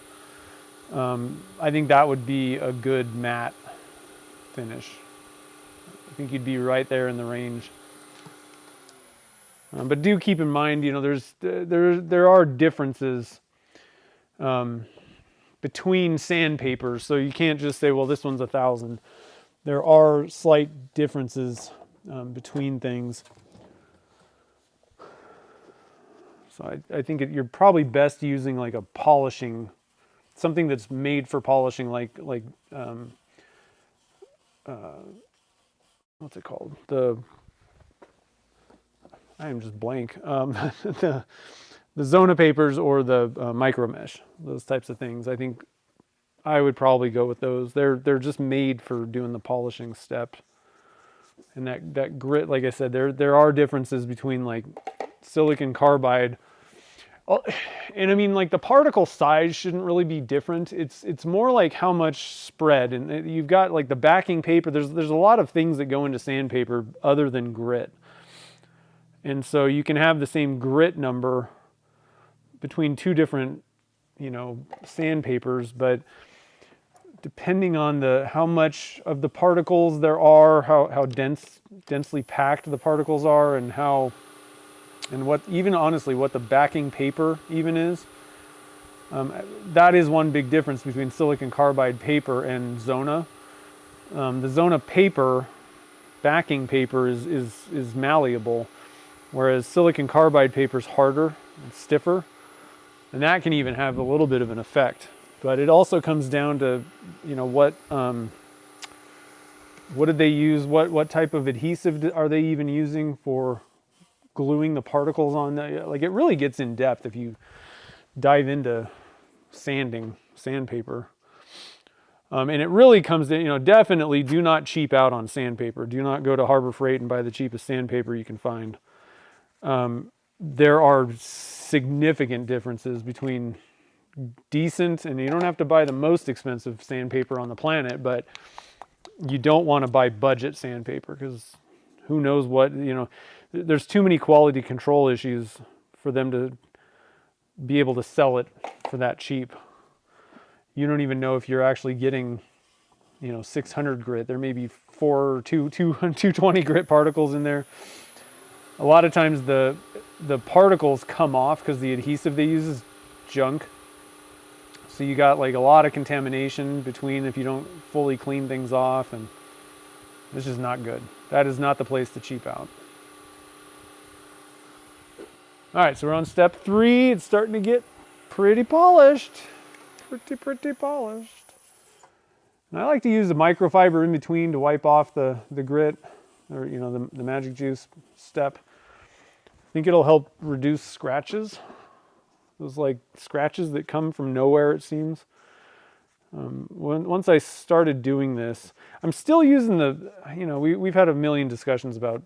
I think that would be a good matte finish. I think you'd be right there in the range. But do keep in mind, you know, there are differences between sandpapers, so you can't just say, well, this one's 1000. There are slight differences between things. So I think you're probably best using like a polishing, something that's made for polishing, like what's it called? I am just blank. The Zona papers or the micro mesh, those types of things. I think I would probably go with those. They're just made for doing the polishing step. And that grit, like I said, there are differences between like silicon carbide. And I mean, like the particle size shouldn't really be different. It's more like how much spread, and you've got like the backing paper. There's a lot of things that go into sandpaper other than grit, and so you can have the same grit number between two different, you know, sandpapers, but depending on how much of the particles there are, how densely packed the particles are, and what even honestly what the backing paper even is. That is one big difference between silicon carbide paper and Zona. The Zona paper, backing paper is malleable, whereas silicon carbide paper is harder and stiffer, and that can even have a little bit of an effect. But it also comes down to, you know, what did they use? What type of adhesive are they even using for gluing the particles on? Like it really gets in depth if you dive into sanding sandpaper. And it really comes to, definitely do not cheap out on sandpaper. Do not go to Harbor Freight and buy the cheapest sandpaper you can find. There are significant differences between decent, and you don't have to buy the most expensive sandpaper on the planet, but you don't want to buy budget sandpaper because who knows what, there's too many quality control issues for them to be able to sell it for that cheap. You don't even know if you're actually getting, 600 grit. There may be 220 grit particles in there. A lot of times the particles come off because the adhesive they use is junk. So you got like a lot of contamination between if you don't fully clean things off, and this is not good. That is not the place to cheap out. All right, so we're on step 3. It's starting to get pretty polished. Pretty polished. And I like to use the microfiber in between to wipe off the grit, or the magic juice step. I think it'll help reduce scratches. Those like scratches that come from nowhere, it seems. Once I started doing this, I'm still using we've had a million discussions about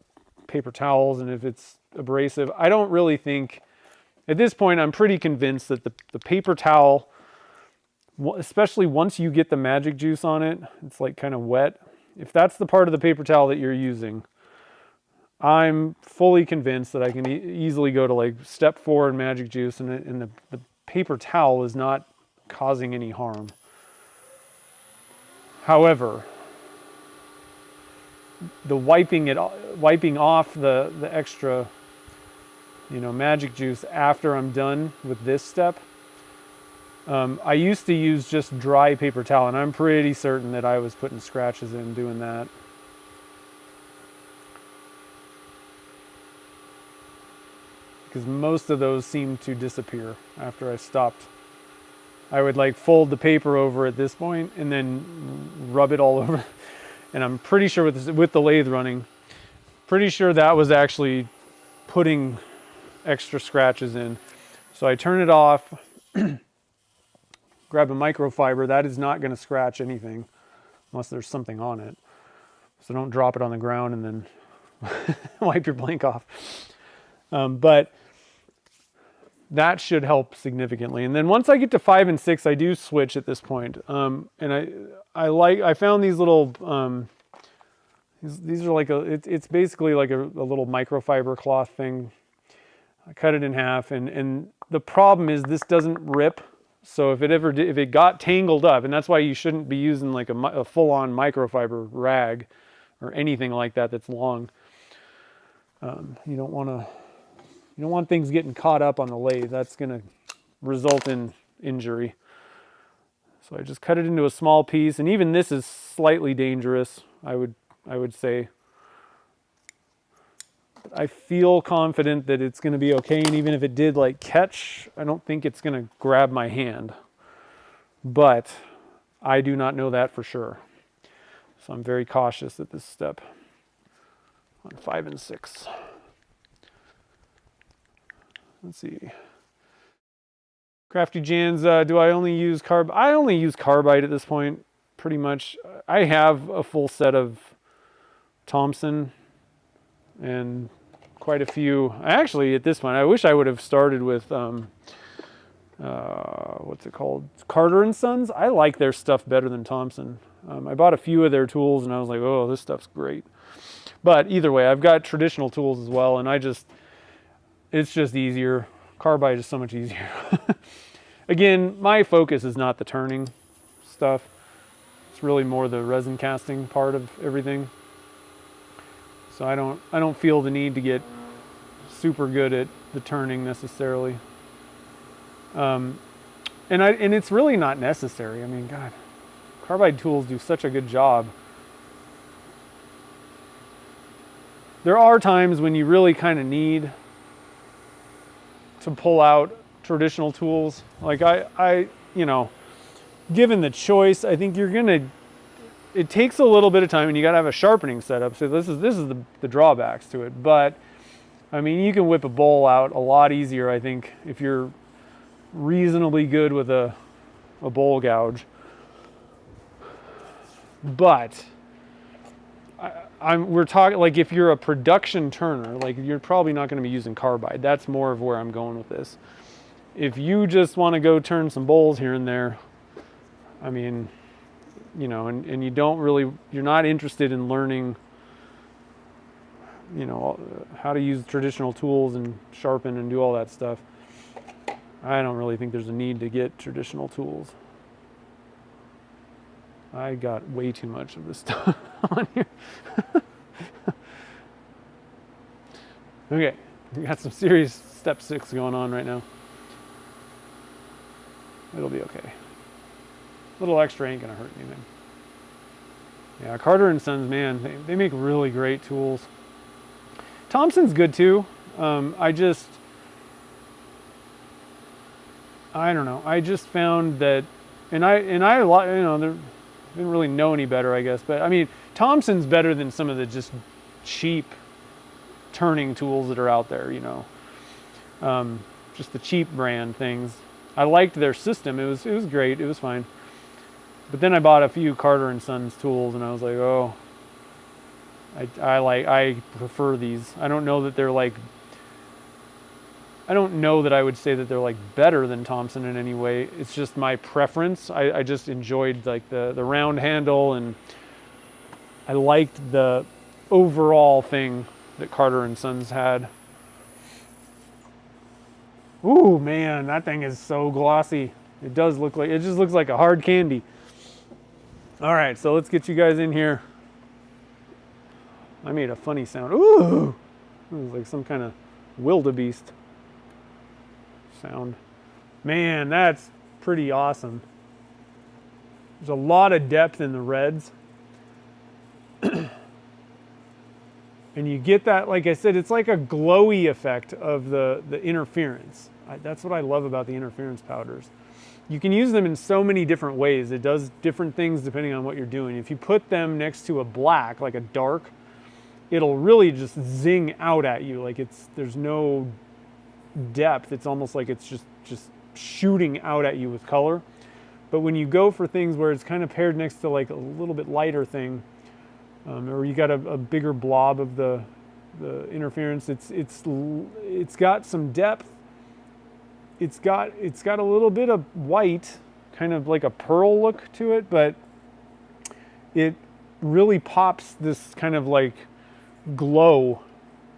paper towels and if it's abrasive. I don't really think, at this point, I'm pretty convinced that the paper towel, especially once you get the magic juice on it, it's like kind of wet. If that's the part of the paper towel that you're using, I'm fully convinced that I can easily go to like step 4 in magic juice, and the paper towel is not causing any harm. However, the wiping off the extra, magic juice after I'm done with this step, I used to use just dry paper towel, and I'm pretty certain that I was putting scratches in doing that. Because most of those seem to disappear after I stopped. I would like fold the paper over at this point and then rub it all over. And I'm pretty sure with the lathe running, pretty sure that was actually putting extra scratches in. So I turn it off, grab a microfiber. That is not going to scratch anything unless there's something on it. So don't drop it on the ground and then wipe your blank off. But that should help significantly. And then once I get to 5 and 6, I do switch at this point. And I found these little, these are like it's basically like a little microfiber cloth thing. I cut it in half, and the problem is this doesn't rip. So if it got tangled up, and that's why you shouldn't be using like a full-on microfiber rag or anything like that that's long. You don't want things getting caught up on the lathe. That's going to result in injury. So I just cut it into a small piece, and even this is slightly dangerous, I would say. But I feel confident that it's going to be okay, and even if it did like catch, I don't think it's going to grab my hand. But I do not know that for sure. So I'm very cautious at this step on 5 and 6. Let's see. Crafty Jans, do I only use carbide? I only use carbide at this point, pretty much. I have a full set of Thompson and quite a few. Actually, at this point, I wish I would have started with, what's it called? Carter & Sons. I like their stuff better than Thompson. I bought a few of their tools and I was like, oh, this stuff's great. But either way, I've got traditional tools as well, and it's just easier. Carbide is so much easier. Again, my focus is not the turning stuff. It's really more the resin casting part of everything. So I don't feel the need to get super good at the turning necessarily. And it's really not necessary. I mean, God, carbide tools do such a good job. There are times when you really kind of need to pull out traditional tools. Like I given the choice, I think it takes a little bit of time, and you got to have a sharpening setup. So this is the drawbacks to it. But I mean, you can whip a bowl out a lot easier, I think, if you're reasonably good with a a bowl gouge. But we're talking, like, if you're a production turner, like, you're probably not going to be using carbide. That's more of where I'm going with this. If you just want to go turn some bowls here and there, I mean, you know, and you don't really, you're not interested in learning, you know, how to use traditional tools and sharpen and do all that stuff, I don't really think there's a need to get traditional tools. I got way too much of this stuff on here. Okay, we got some serious step 6 going on right now. It'll be okay. A little extra ain't gonna hurt anything. Yeah, Carter and Sons, man, they make really great tools. Thompson's good too. I don't know. I just found that, and I, you know, didn't really know any better, I guess. But I mean, Thompson's better than some of the just cheap turning tools that are out there. You know, just the cheap brand things. I liked their system. It was great. It was fine. But then I bought a few Carter and Sons tools, and I was like, oh, I prefer these. I don't know that they're like. I don't know that I would say that they're like better than Thompson in any way. It's just my preference. I just enjoyed like the round handle, and I liked the overall thing that Carter and Sons had. Ooh, man, that thing is so glossy. It does look like, it just looks like a hard candy. All right, so let's get you guys in here. I made a funny sound. Ooh, it was like some kind of wildebeest sound. Man, that's pretty awesome. There's a lot of depth in the reds. And you get that, like I said, it's like a glowy effect of the interference. That's what I love about the interference powders. You can use them in so many different ways. It does different things depending on what you're doing. If you put them next to a black, like a dark, it'll really just zing out at you. Like there's no depth. It's almost like it's just shooting out at you with color. But when you go for things where it's kind of paired next to like a little bit lighter thing, or you got a bigger blob of the interference, it's got some depth. It's got a little bit of white, kind of like a pearl look to it, but it really pops this kind of like glow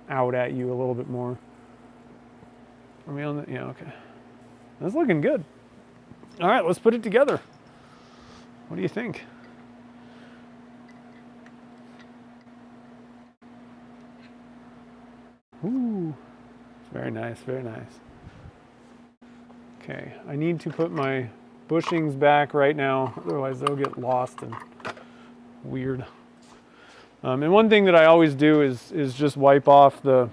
out at you a little bit more. Are we on the, yeah, okay. That's looking good. All right, let's put it together. What do you think? Ooh, very nice, very nice. Okay, I need to put my bushings back right now, otherwise they'll get lost and weird. And one thing that I always do is just wipe off the,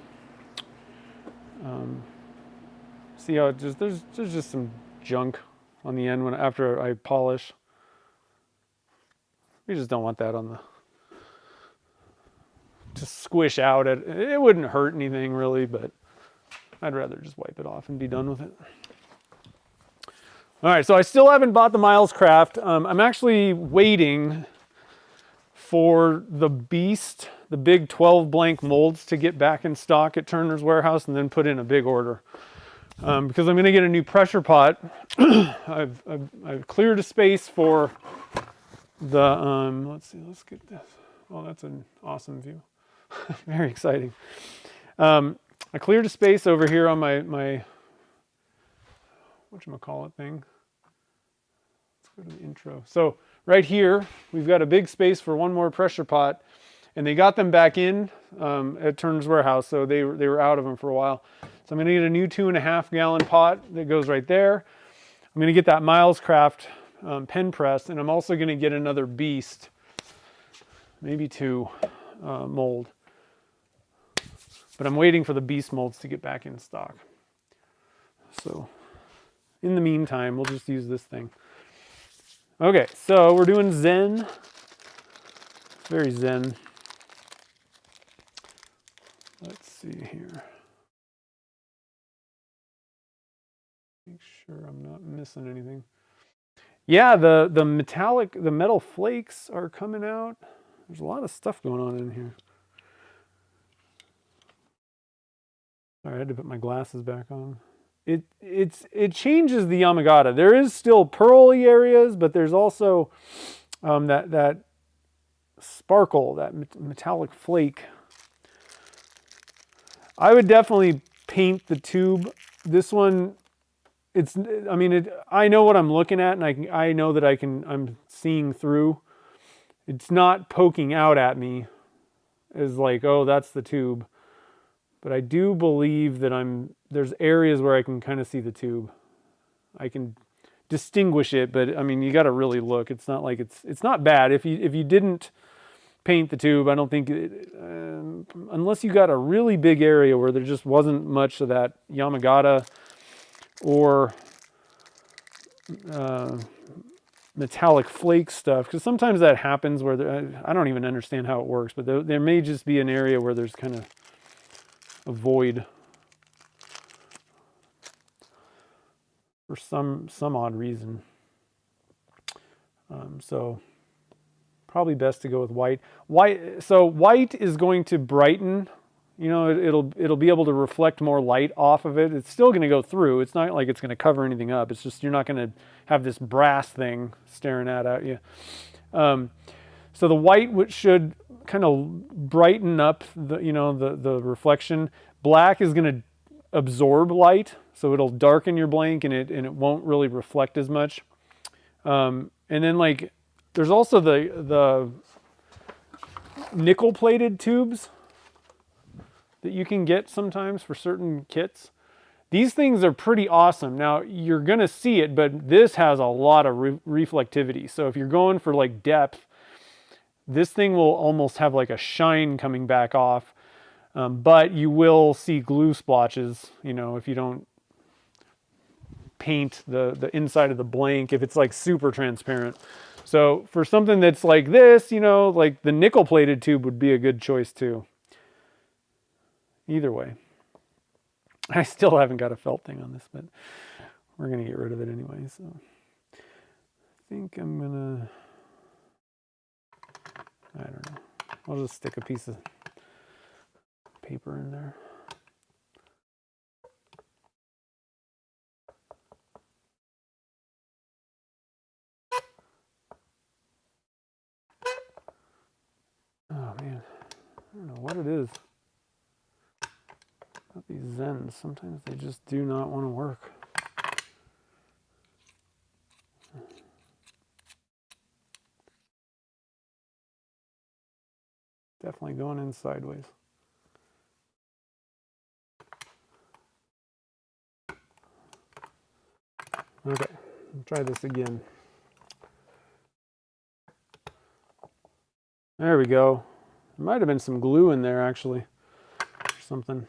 see how it just, there's just some junk on the end after I polish. We just don't want that on the, to squish out. It wouldn't hurt anything really, but I'd rather just wipe it off and be done with it. All right, so I still haven't bought the Miles Craft. I'm actually waiting for the Beast, the big 12 blank molds, to get back in stock at Turner's Warehouse and then put in a big order. Because I'm going to get a new pressure pot. I've cleared a space for the, let's see, let's get this. Oh, that's an awesome view. Very exciting. I cleared a space over here on my whatchamacallit thing. Let's go to the intro. So right here, we've got a big space for one more pressure pot, and they got them back in at Turner's Warehouse, so they were out of them for a while. So I'm going to get a new 2.5 gallon pot that goes right there. I'm going to get that Miles Craft pen press, and I'm also going to get another Beast, maybe 2 mold. But I'm waiting for the Beast molds to get back in stock. So in the meantime, we'll just use this thing. Okay, so we're doing Zen. Very Zen. Let's see here. Make sure I'm not missing anything. Yeah, the metal flakes are coming out. There's a lot of stuff going on in here. Sorry, I had to put my glasses back on. It changes the Yamagata. There is still pearly areas, but there's also that sparkle, that metallic flake. I would definitely paint the tube. This one, I mean, I know what I'm looking at, and I know that I'm seeing through. It's not poking out at me as like, oh, that's the tube. But I do believe that there's areas where I can kind of see the tube. I can distinguish it, but I mean, you got to really look. It's not like it's not bad. If you didn't paint the tube, I don't think, unless you got a really big area where there just wasn't much of that Yamagata or metallic flake stuff, because sometimes that happens where I don't even understand how it works, but there may just be an area where there's kind of a void for some odd reason. So probably best to go with white. So white is going to brighten. You know, it'll be able to reflect more light off of it. It's still going to go through. It's not like it's going to cover anything up. It's just you're not going to have this brass thing staring at you. So the white should kind of brighten up the reflection. Black is going to absorb light, so it'll darken your blank and it won't really reflect as much. And then like there's also the nickel plated tubes that you can get sometimes for certain kits. These things are pretty awesome. Now you're gonna see it, but this has a lot of reflectivity. So if you're going for like depth, this thing will almost have like a shine coming back off. But you will see glue splotches, you know, if you don't paint the inside of the blank, if it's like super transparent. So for something that's like this, you know, like the nickel plated tube would be a good choice too. Either way. I still haven't got a felt thing on this, but we're going to get rid of it anyway. So I think I'm going to, I don't know. I'll just stick a piece of paper in there. Oh man, I don't know what it is about these Zens. Sometimes they just do not want to work. Definitely going in sideways. Okay, I'll try this again. There we go. There might have been some glue in there actually, or something.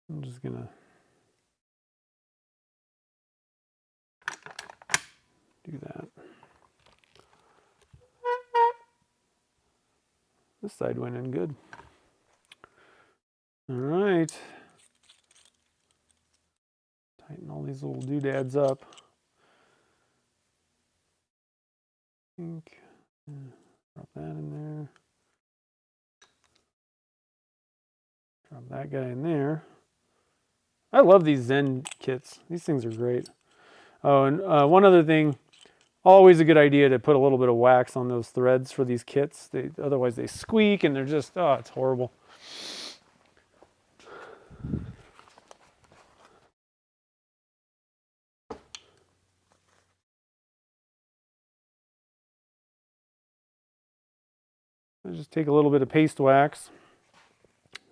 I'm just gonna do that. This side went in good. All right. Tighten all these little doodads up. Drop that in there. Drop that guy in there. I love these Zen kits. These things are great. Oh, and one other thing, always a good idea to put a little bit of wax on those threads for these kits. Otherwise they squeak and they're just, oh, it's horrible. Just take a little bit of paste wax.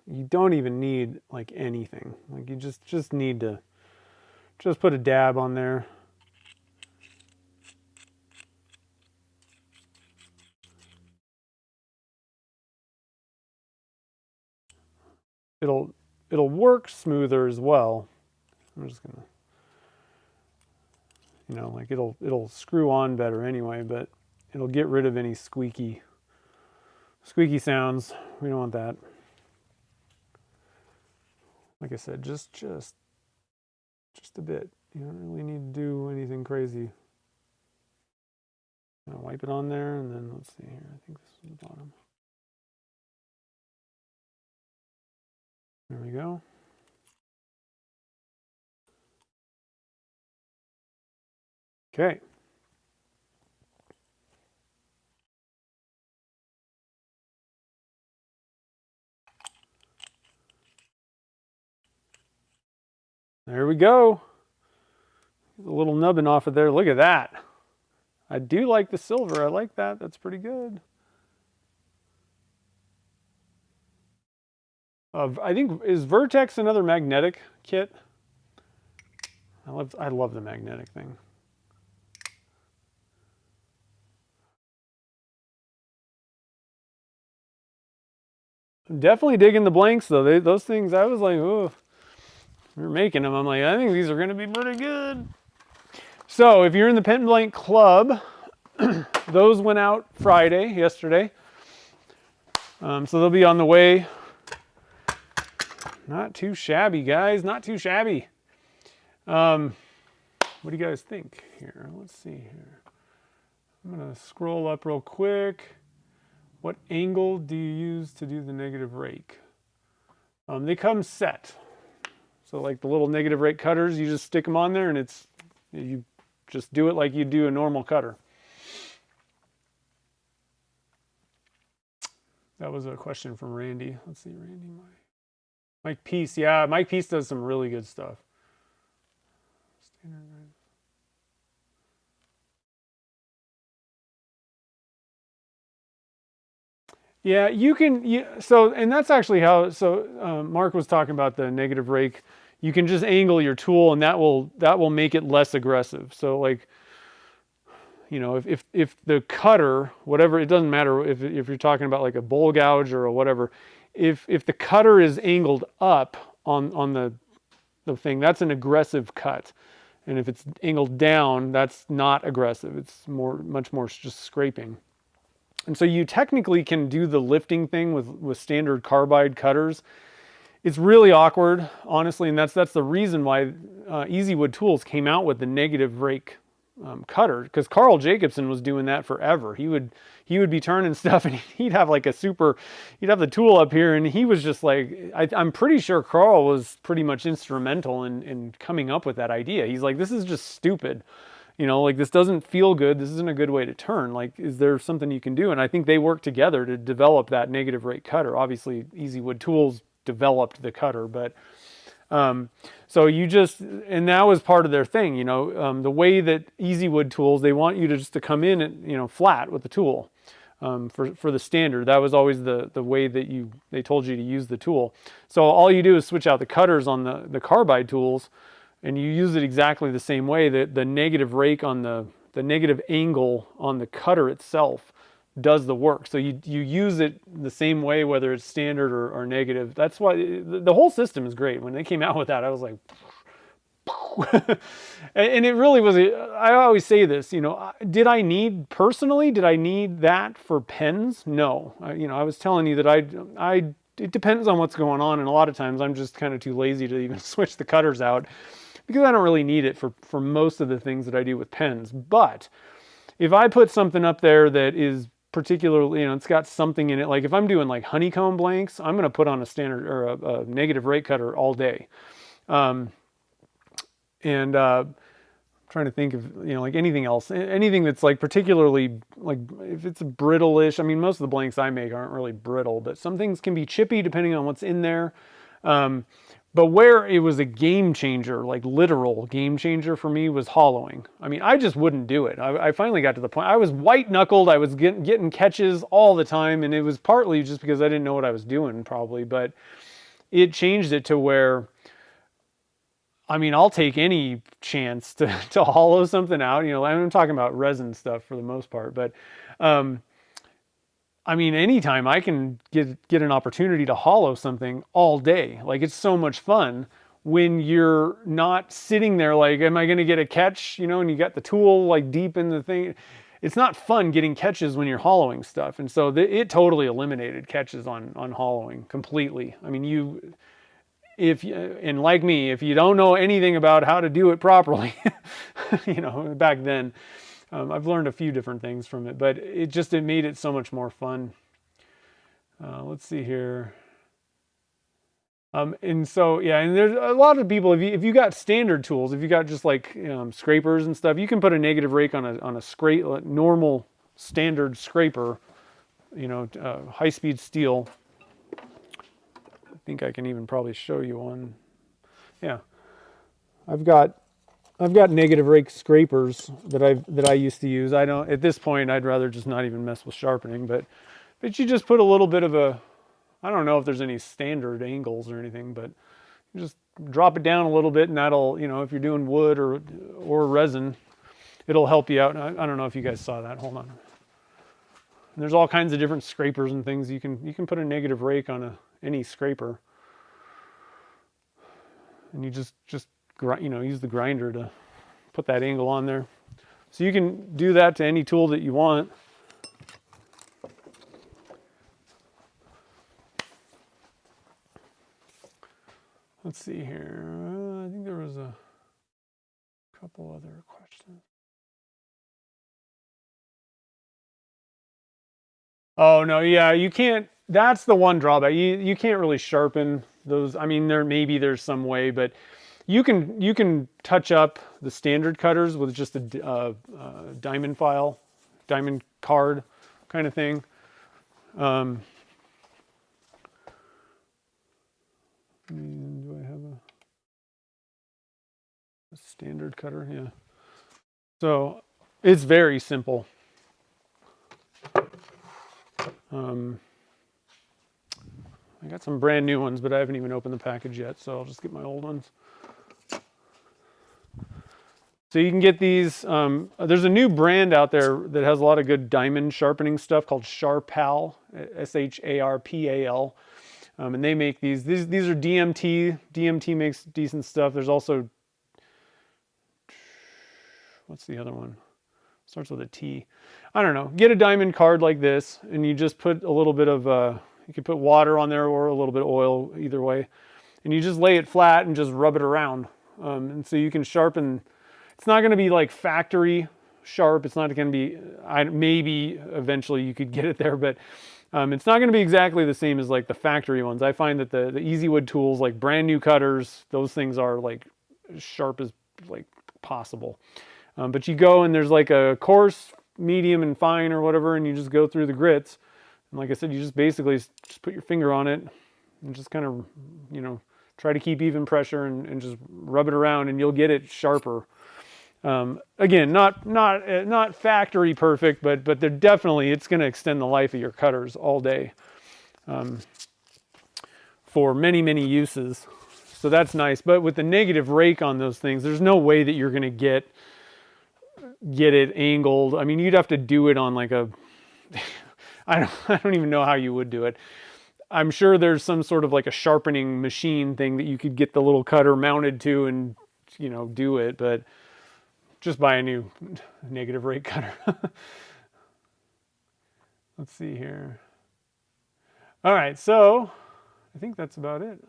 You don't even need like anything. Like you just need to just put a dab on there. It'll work smoother as well. I'm just gonna, you know, like it'll screw on better anyway, but it'll get rid of any squeaky Squeaky sounds, we don't want that. Like I said, just a bit. You don't really need to do anything crazy. I'm gonna wipe it on there, and then let's see here. I think this is the bottom. There we go. Okay. There we go. A little nubbin off of there. Look at that. I do like the silver. I like that. That's pretty good. I think, is Vertex another magnetic kit? I love the magnetic thing. I'm definitely digging the blanks though. Those things, I was like, oh, we were making them. I'm like, I think these are going to be pretty good. So if you're in the Pen Blank Club, those went out yesterday. So they'll be on the way. Not too shabby, guys. Not too shabby. What do you guys think here? Let's see here. I'm going to scroll up real quick. What angle do you use to do the negative rake? They come set. So like the little negative rake cutters, you just stick them on there and you just do it like you do a normal cutter. That was a question from Randy. Let's see, Randy, Mike Peace. Yeah, Mike Peace does some really good stuff. Standard. Yeah, you can. And that's actually how. So Mark was talking about the negative rake. You can just angle your tool, and that will make it less aggressive. So like, if the cutter, whatever, it doesn't matter if you're talking about like a bowl gouge or whatever, if the cutter is angled up on the thing, that's an aggressive cut. And if it's angled down, that's not aggressive. It's much more just scraping. And so you technically can do the lifting thing with standard carbide cutters. It's really awkward, honestly, and that's the reason why Easywood Tools came out with the negative rake cutter, because Carl Jacobson was doing that forever. He would be turning stuff, and he'd have the tool up here, and he was just like, I'm pretty sure Carl was pretty much instrumental in coming up with that idea. He's like, this is just stupid. Like this doesn't feel good. This isn't a good way to turn. Like, is there something you can do? And I think they worked together to develop that negative rake cutter. Obviously, Easywood Tools developed the cutter, but so and that was part of their thing. The way that Easywood Tools, they want you to come in and flat with the tool for the standard. That was always the way that they told you to use the tool. So all you do is switch out the cutters on the carbide tools, and you use it exactly the same way. The negative rake on the negative angle on the cutter itself does the work. So you use it the same way, whether it's standard or negative. That's why the whole system is great. When they came out with that, I was like, and it really was. I always say this, did I need that for pens? No. I was telling you that it depends on what's going on, and a lot of times I'm just kind of too lazy to even switch the cutters out, because I don't really need it for most of the things that I do with pens. But if I put something up there that is particularly, it's got something in it, like if I'm doing like honeycomb blanks, I'm going to put on a standard or a negative rake cutter all day. I'm trying to think of, like anything else, anything that's like particularly, like if it's brittle-ish. I mean, most of the blanks I make aren't really brittle, but some things can be chippy depending on what's in there. But where it was a game changer, like literal game changer for me, was hollowing. I mean, I just wouldn't do it. I finally got to the point, I was white knuckled, I was getting catches all the time, and it was partly just because I didn't know what I was doing probably, but it changed it to where, I mean, I'll take any chance to hollow something out. I'm talking about resin stuff for the most part, but I mean, anytime I can get an opportunity to hollow something all day. Like, it's so much fun when you're not sitting there like, am I going to get a catch? And you got the tool like deep in the thing. it's not fun getting catches when you're hollowing stuff. And so it totally eliminated catches on hollowing completely. I mean, and like me, if you don't know anything about how to do it properly, back then, I've learned a few different things from it, but it made it so much more fun. Let's see here. And so, yeah, and there's a lot of people, if you got standard tools, if you got just like scrapers and stuff, you can put a negative rake on a normal standard scraper, high-speed steel. I think I can even probably show you one. Yeah, I've got negative rake scrapers that I used to use. I don't, at this point, I'd rather just not even mess with sharpening, but you just put a little bit of I don't know if there's any standard angles or anything, but just drop it down a little bit, and that'll, if you're doing wood or resin, it'll help you out. I don't know if you guys saw that. Hold on. And there's all kinds of different scrapers and things. You can put a negative rake on any scraper, and you just use the grinder to put that angle on there. So you can do that to any tool that you want. Let's see here. I think there was a couple other questions. Oh no, yeah, you can't. That's the one drawback. You can't really sharpen those. I mean, there's some way, but you can touch up the standard cutters with just a diamond file, diamond card kind of thing. Do I have a standard cutter? Yeah. So it's very simple. I got some brand new ones, but I haven't even opened the package yet, so I'll just get my old ones. So you can get these. There's a new brand out there that has a lot of good diamond sharpening stuff called Sharpal, Sharpal. And they make these. These are DMT. DMT makes decent stuff. There's also, what's the other one? Starts with a T. I don't know. Get a diamond card like this, and you just put a little bit of, you can put water on there or a little bit of oil, either way. And you just lay it flat and just rub it around. And so you can sharpen. It's not going to be like factory sharp. It's not going to be, maybe eventually you could get it there, but it's not going to be exactly the same as like the factory ones. I find that the Easy Wood tools, like brand new cutters, those things are like as sharp as like possible. But you go and there's like a coarse, medium, and fine or whatever, and you just go through the grits. And like I said, you just basically just put your finger on it and just kind of, try to keep even pressure and just rub it around, and you'll get it sharper. Again, not factory perfect, but they're definitely, it's going to extend the life of your cutters all day for many, many uses. So that's nice. But with the negative rake on those things, there's no way that you're going to get it angled. I mean, you'd have to do it on like I don't even know how you would do it. I'm sure there's some sort of like a sharpening machine thing that you could get the little cutter mounted to and, do it, but just buy a new negative rake cutter. Let's see here. All right, so I think that's about it.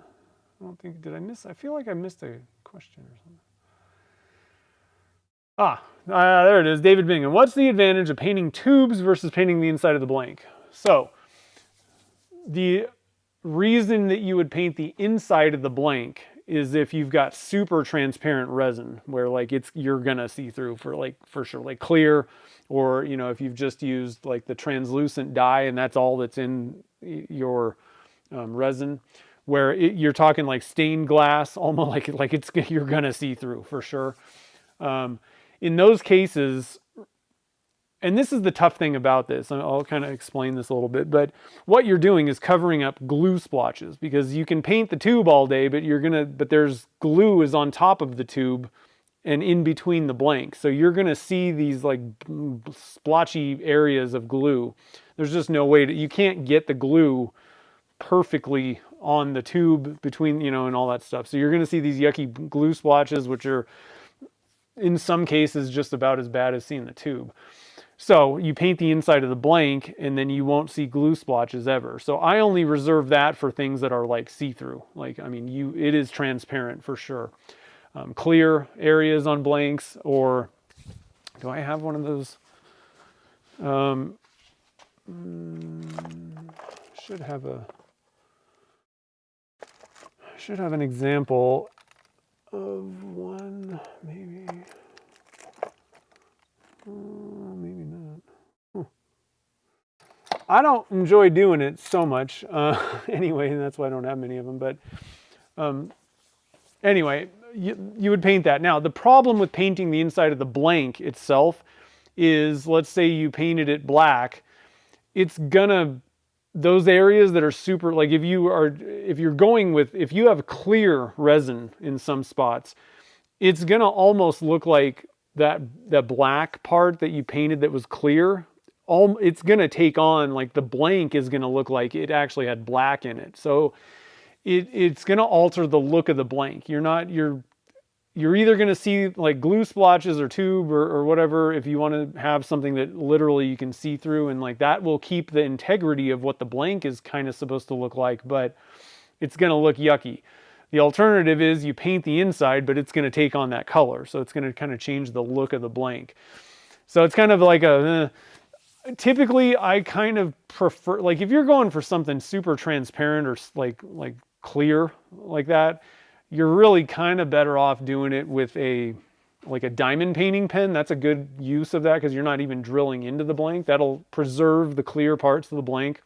I don't think, I feel like I missed a question or something. There it is, David Bingham. What's the advantage of painting tubes versus painting the inside of the blank? So, the reason that you would paint the inside of the blank is if you've got super transparent resin where like you're gonna see through for sure, like clear, or if you've just used like the translucent dye and that's all that's in your resin, where you're talking like stained glass, almost like you're gonna see through for sure. In those cases, and this is the tough thing about this, I'll kind of explain this a little bit, but what you're doing is covering up glue splotches, because you can paint the tube all day, but there's glue is on top of the tube and in between the blank. So you're gonna see these like splotchy areas of glue. There's just no way you can't get the glue perfectly on the tube between, and all that stuff. So you're gonna see these yucky glue splotches, which are in some cases just about as bad as seeing the tube. So you paint the inside of the blank and then you won't see glue splotches ever. So I only reserve that for things that are like see-through. Like, I mean, it is transparent for sure. Clear areas on blanks, or do I have one of those? Should have an example of one, maybe. Maybe not. I don't enjoy doing it so much. Anyway, that's why I don't have many of them. But anyway, you would paint that. Now, the problem with painting the inside of the blank itself is, let's say you painted it black, it's gonna, those areas that are super, like if you have clear resin in some spots, it's gonna almost look like that black part that you painted that was clear. It's gonna take on, like the blank is gonna look like it actually had black in it. So it's gonna alter the look of the blank. You're either going to see like glue splotches or tube or whatever if you want to have something that literally you can see through, and like that will keep the integrity of what the blank is kind of supposed to look like, but it's going to look yucky. The alternative is you paint the inside, but it's going to take on that color. So it's going to kind of change the look of the blank. So it's kind of like typically I kind of prefer, like if you're going for something super transparent or like clear like that, you're really kind of better off doing it with like a diamond painting pen. That's a good use of that because you're not even drilling into the blank. That'll preserve the clear parts of the blank.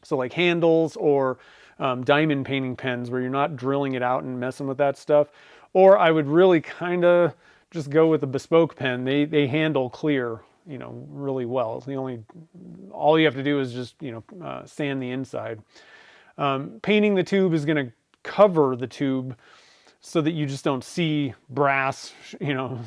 So like handles or diamond painting pens where you're not drilling it out and messing with that stuff. Or I would really kind of just go with a bespoke pen. They handle clear, really well. All you have to do is just, sand the inside. Painting the tube is going to cover the tube so that you just don't see brass,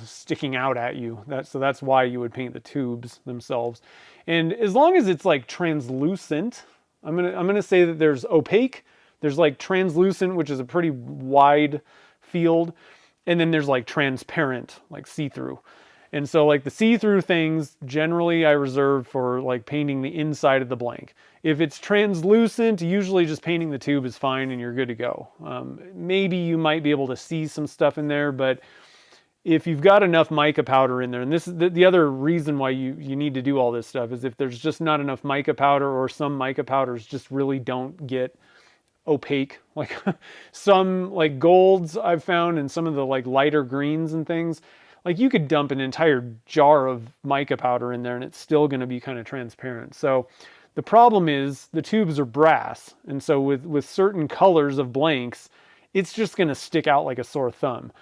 sticking out at you. So that's why you would paint the tubes themselves. And as long as it's like translucent, I'm gonna say that there's opaque, there's like translucent, which is a pretty wide field, and then there's like transparent, like see-through. And so like the see-through things, generally I reserve for like painting the inside of the blank. If it's translucent, usually just painting the tube is fine and you're good to go. Maybe you might be able to see some stuff in there, but if you've got enough mica powder in there, and this is the other reason why you need to do all this stuff, is if there's just not enough mica powder, or some mica powders just really don't get opaque. Like some like golds I've found, and some of the like lighter greens and things, like you could dump an entire jar of mica powder in there and it's still going to be kind of transparent. So the problem is the tubes are brass. And so with certain colors of blanks, it's just going to stick out like a sore thumb.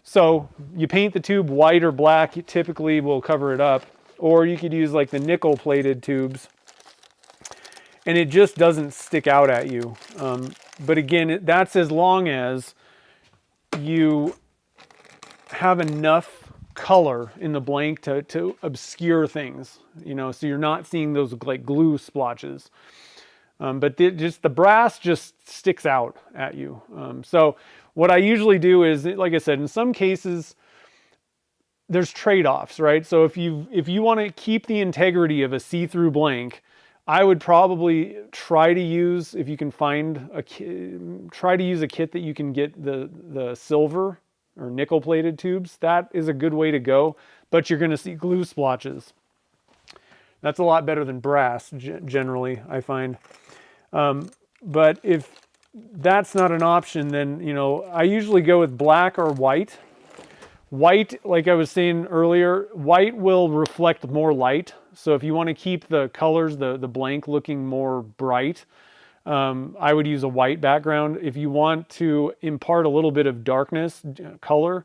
So you paint the tube white or black, you typically will cover it up, or you could use like the nickel plated tubes and it just doesn't stick out at you. But again, that's as long as you have enough color in the blank to obscure things, so you're not seeing those like glue splotches. But the brass just sticks out at you. So what I usually do is, like I said, in some cases, there's trade-offs, right? So if you want to keep the integrity of a see-through blank, I would probably try to use, if you can find try to use a kit that you can get the silver or nickel plated tubes. That is a good way to go, but you're going to see glue splotches. That's a lot better than brass, generally, I find. But if that's not an option, then, I usually go with black or white. White, like I was saying earlier, white will reflect more light. So if you want to keep the colors, the blank looking more bright, I would use a white background. If you want to impart a little bit of darkness, color,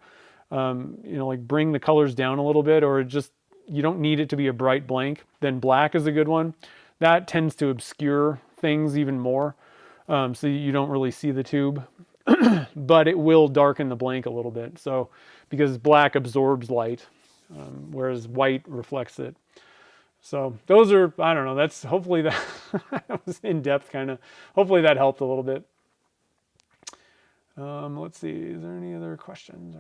like bring the colors down a little bit, or just, you don't need it to be a bright blank, then black is a good one. That tends to obscure things even more, so you don't really see the tube, but it will darken the blank a little bit. So, because black absorbs light, whereas white reflects it. So those are, I don't know, that's hopefully that was in depth kind of, hopefully that helped a little bit. Let's see, is there any other questions?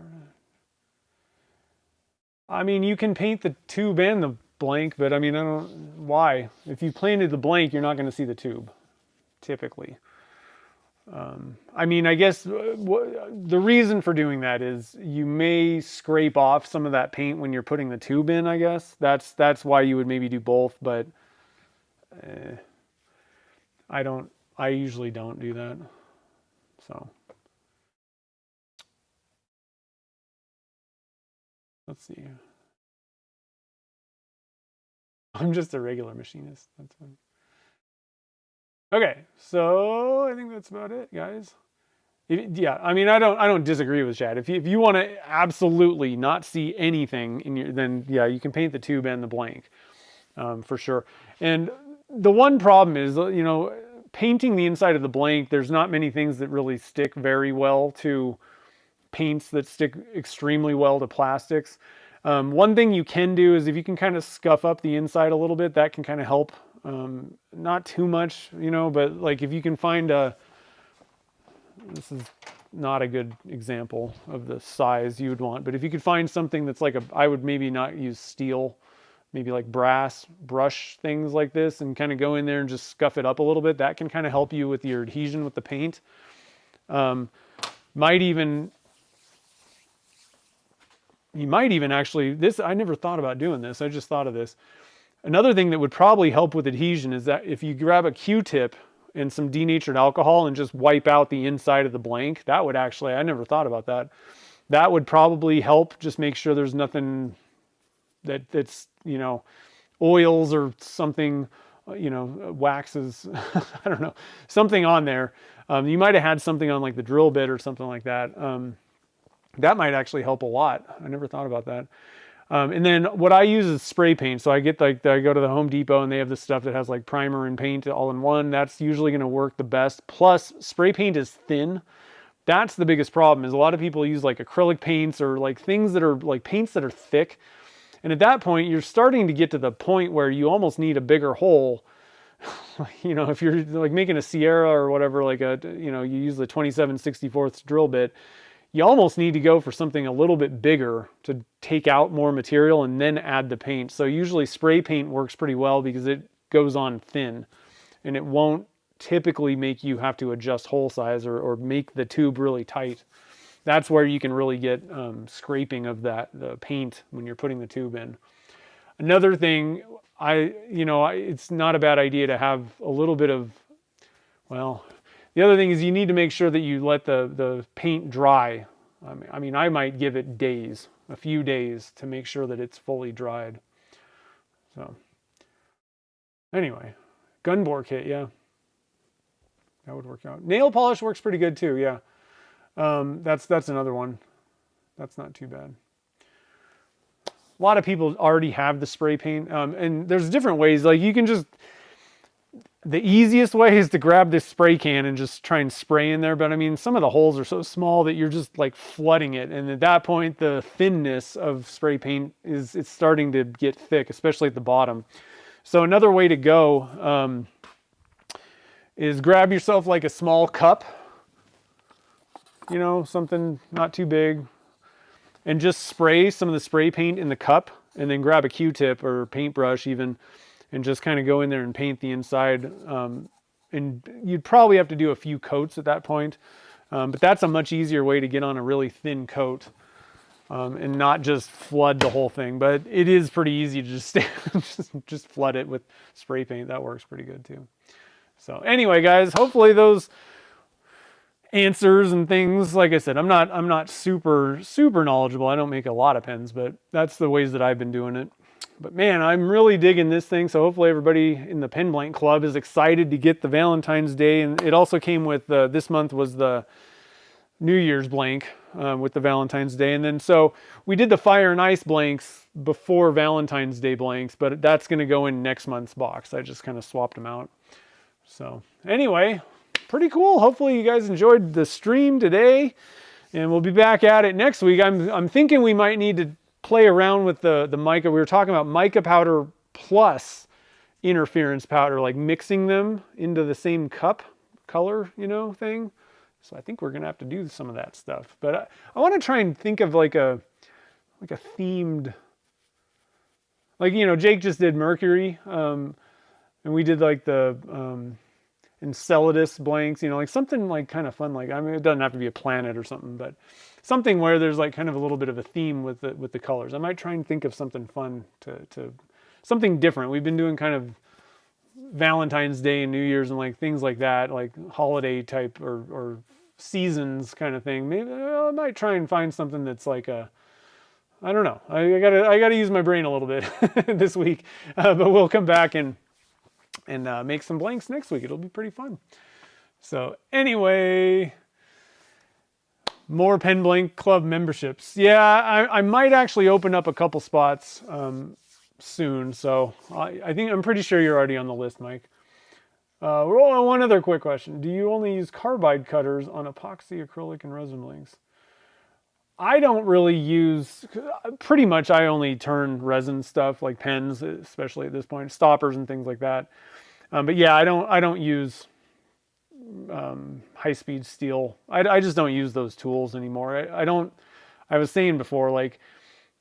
I mean, you can paint the tube and blank, but I mean, I don't, why? If you painted the blank, you're not going to see the tube, typically. I mean, I guess the reason for doing that is you may scrape off some of that paint when you're putting the tube in, I guess. That's why you would maybe do both, but I usually don't do that. So let's see. I'm just a regular machinist. That's fine. Okay, so I think that's about it, guys. Yeah, I mean, I don't disagree with Chad. If you want to absolutely not see anything in your, then yeah, you can paint the tube and the blank, for sure. And the one problem is, painting the inside of the blank. There's not many things that really stick very well to paints that stick extremely well to plastics. One thing you can do is if you can kind of scuff up the inside a little bit, that can kind of help. Not too much, but like if you can find this is not a good example of the size you would want, but if you could find something that's like I would maybe not use steel, maybe like brass brush things like this, and kind of go in there and just scuff it up a little bit. That can kind of help you with your adhesion with the paint. You might even actually, I never thought about doing this. I just thought of this. Another thing that would probably help with adhesion is that if you grab a Q-tip and some denatured alcohol and just wipe out the inside of the blank, that would actually, I never thought about that. That would probably help just make sure there's nothing that's, oils or something, waxes, I don't know, something on there. You might have had something on like the drill bit or something like that. That might actually help a lot. I never thought about that. And then what I use is spray paint. So I go to the Home Depot and they have this stuff that has like primer and paint all in one. That's usually going to work the best. Plus spray paint is thin. That's the biggest problem, is a lot of people use like acrylic paints or like things that are like paints that are thick. And at that point, you're starting to get to the point where you almost need a bigger hole. If you're like making a Sierra or whatever, like you use the 27/64 drill bit, you almost need to go for something a little bit bigger to take out more material and then add the paint. So usually spray paint works pretty well because it goes on thin and it won't typically make you have to adjust hole size or make the tube really tight. That's where you can really get scraping of the paint when you're putting the tube in. Another thing, it's not a bad idea to have a little bit of, the other thing is you need to make sure that you let the paint dry. I mean, I might give it days, a few days, to make sure that it's fully dried. So, anyway, gun bore kit, yeah. That would work out. Nail polish works pretty good too, yeah. That's another one. That's not too bad. A lot of people already have the spray paint, and there's different ways. Like you can just, the easiest way is to grab this spray can and just try and spray in there. But I mean, some of the holes are so small that you're just like flooding it. And at that point, the thinness of spray paint it's starting to get thick, especially at the bottom. So another way to go is grab yourself like a small cup, something not too big, and just spray some of the spray paint in the cup, and then grab a Q-tip or paintbrush even, and just kind of go in there and paint the inside. And you'd probably have to do a few coats at that point. But that's a much easier way to get on a really thin coat and not just flood the whole thing. But it is pretty easy to just flood it with spray paint. That works pretty good too. So anyway, guys, hopefully those answers and things, like I said, I'm not super knowledgeable. I don't make a lot of pens, but that's the ways that I've been doing it. But man, I'm really digging this thing. So hopefully everybody in the Pen Blank Club is excited to get the Valentine's Day. And it also came with, this month was the New Year's blank with the Valentine's Day. And then so we did the Fire and Ice blanks before Valentine's Day blanks, but that's going to go in next month's box. I just kind of swapped them out. So anyway, pretty cool. Hopefully you guys enjoyed the stream today, and we'll be back at it next week. I'm thinking we might need to play around with the mica. We were talking about mica powder plus interference powder, like mixing them into the same cup color, thing. So I think we're gonna have to do some of that stuff. But I want to try and think of like a themed Like, Jake just did Mercury, and we did like the Enceladus blanks, like something like kind of fun. Like, I mean, it doesn't have to be a planet or something, but something where there's like kind of a little bit of a theme with the colors. I might try and think of something fun to something different. We've been doing kind of Valentine's Day and New Year's and like things like that, like holiday type or seasons kind of thing. Maybe I might try and find something that's like I don't know. I gotta use my brain a little bit this week, but we'll come back and make some blanks next week. It'll be pretty fun. So anyway, more Pen Blank Club memberships. Yeah, I might actually open up a couple spots soon. So I'm pretty sure you're already on the list, Mike. One other quick question. Do you only use carbide cutters on epoxy, acrylic, and resin blanks? I don't really use, pretty much I only turn resin stuff like pens, especially at this point, stoppers and things like that. But yeah, I don't use high-speed steel. I just don't use those tools anymore. I was saying before, like,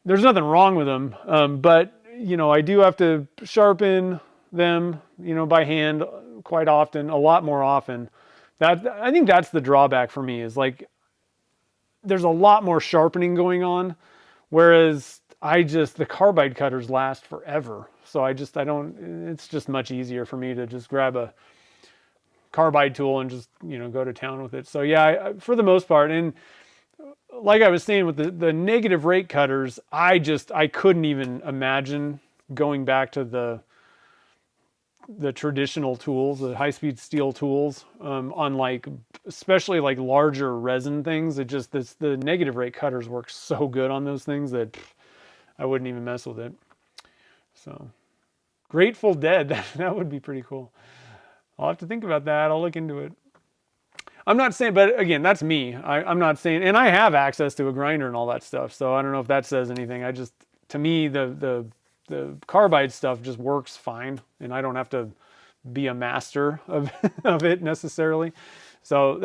there's nothing wrong with them, but, I do have to sharpen them, by hand quite often, a lot more often. I think that's the drawback for me is like, there's a lot more sharpening going on, whereas the carbide cutters last forever. So it's just much easier for me to just grab a carbide tool and just, go to town with it. So yeah, for the most part, and like I was saying with the negative rate cutters, I couldn't even imagine going back to the traditional tools, the high-speed steel tools, on like, especially like larger resin things. The negative rate cutters work so good on those things that I wouldn't even mess with it. So Grateful Dead, that would be pretty cool. I'll have to think about that. I'll look into it. I'm not saying, but again, that's me. I'm not saying, and I have access to a grinder and all that stuff. So I don't know if that says anything. To me, the carbide stuff just works fine, and I don't have to be a master of it necessarily. So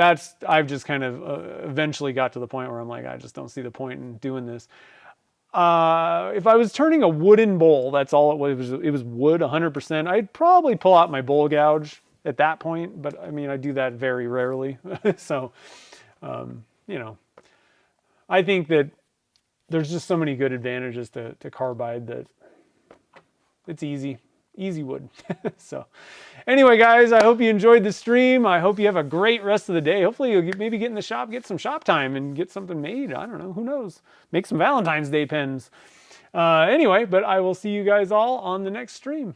I've just kind of eventually got to the point where I'm like, I just don't see the point in doing this. If I was turning a wooden bowl, that's all it was. It was wood 100%. I'd probably pull out my bowl gouge at that point, but I mean, I do that very rarely. So, I think that there's just so many good advantages to carbide that it's easy wood. So anyway, guys, I hope you enjoyed the stream. I hope you have a great rest of the day. Hopefully you'll maybe get in the shop, get some shop time and get something made. I don't know, who knows? Make some Valentine's Day pens. Anyway, but I will see you guys all on the next stream.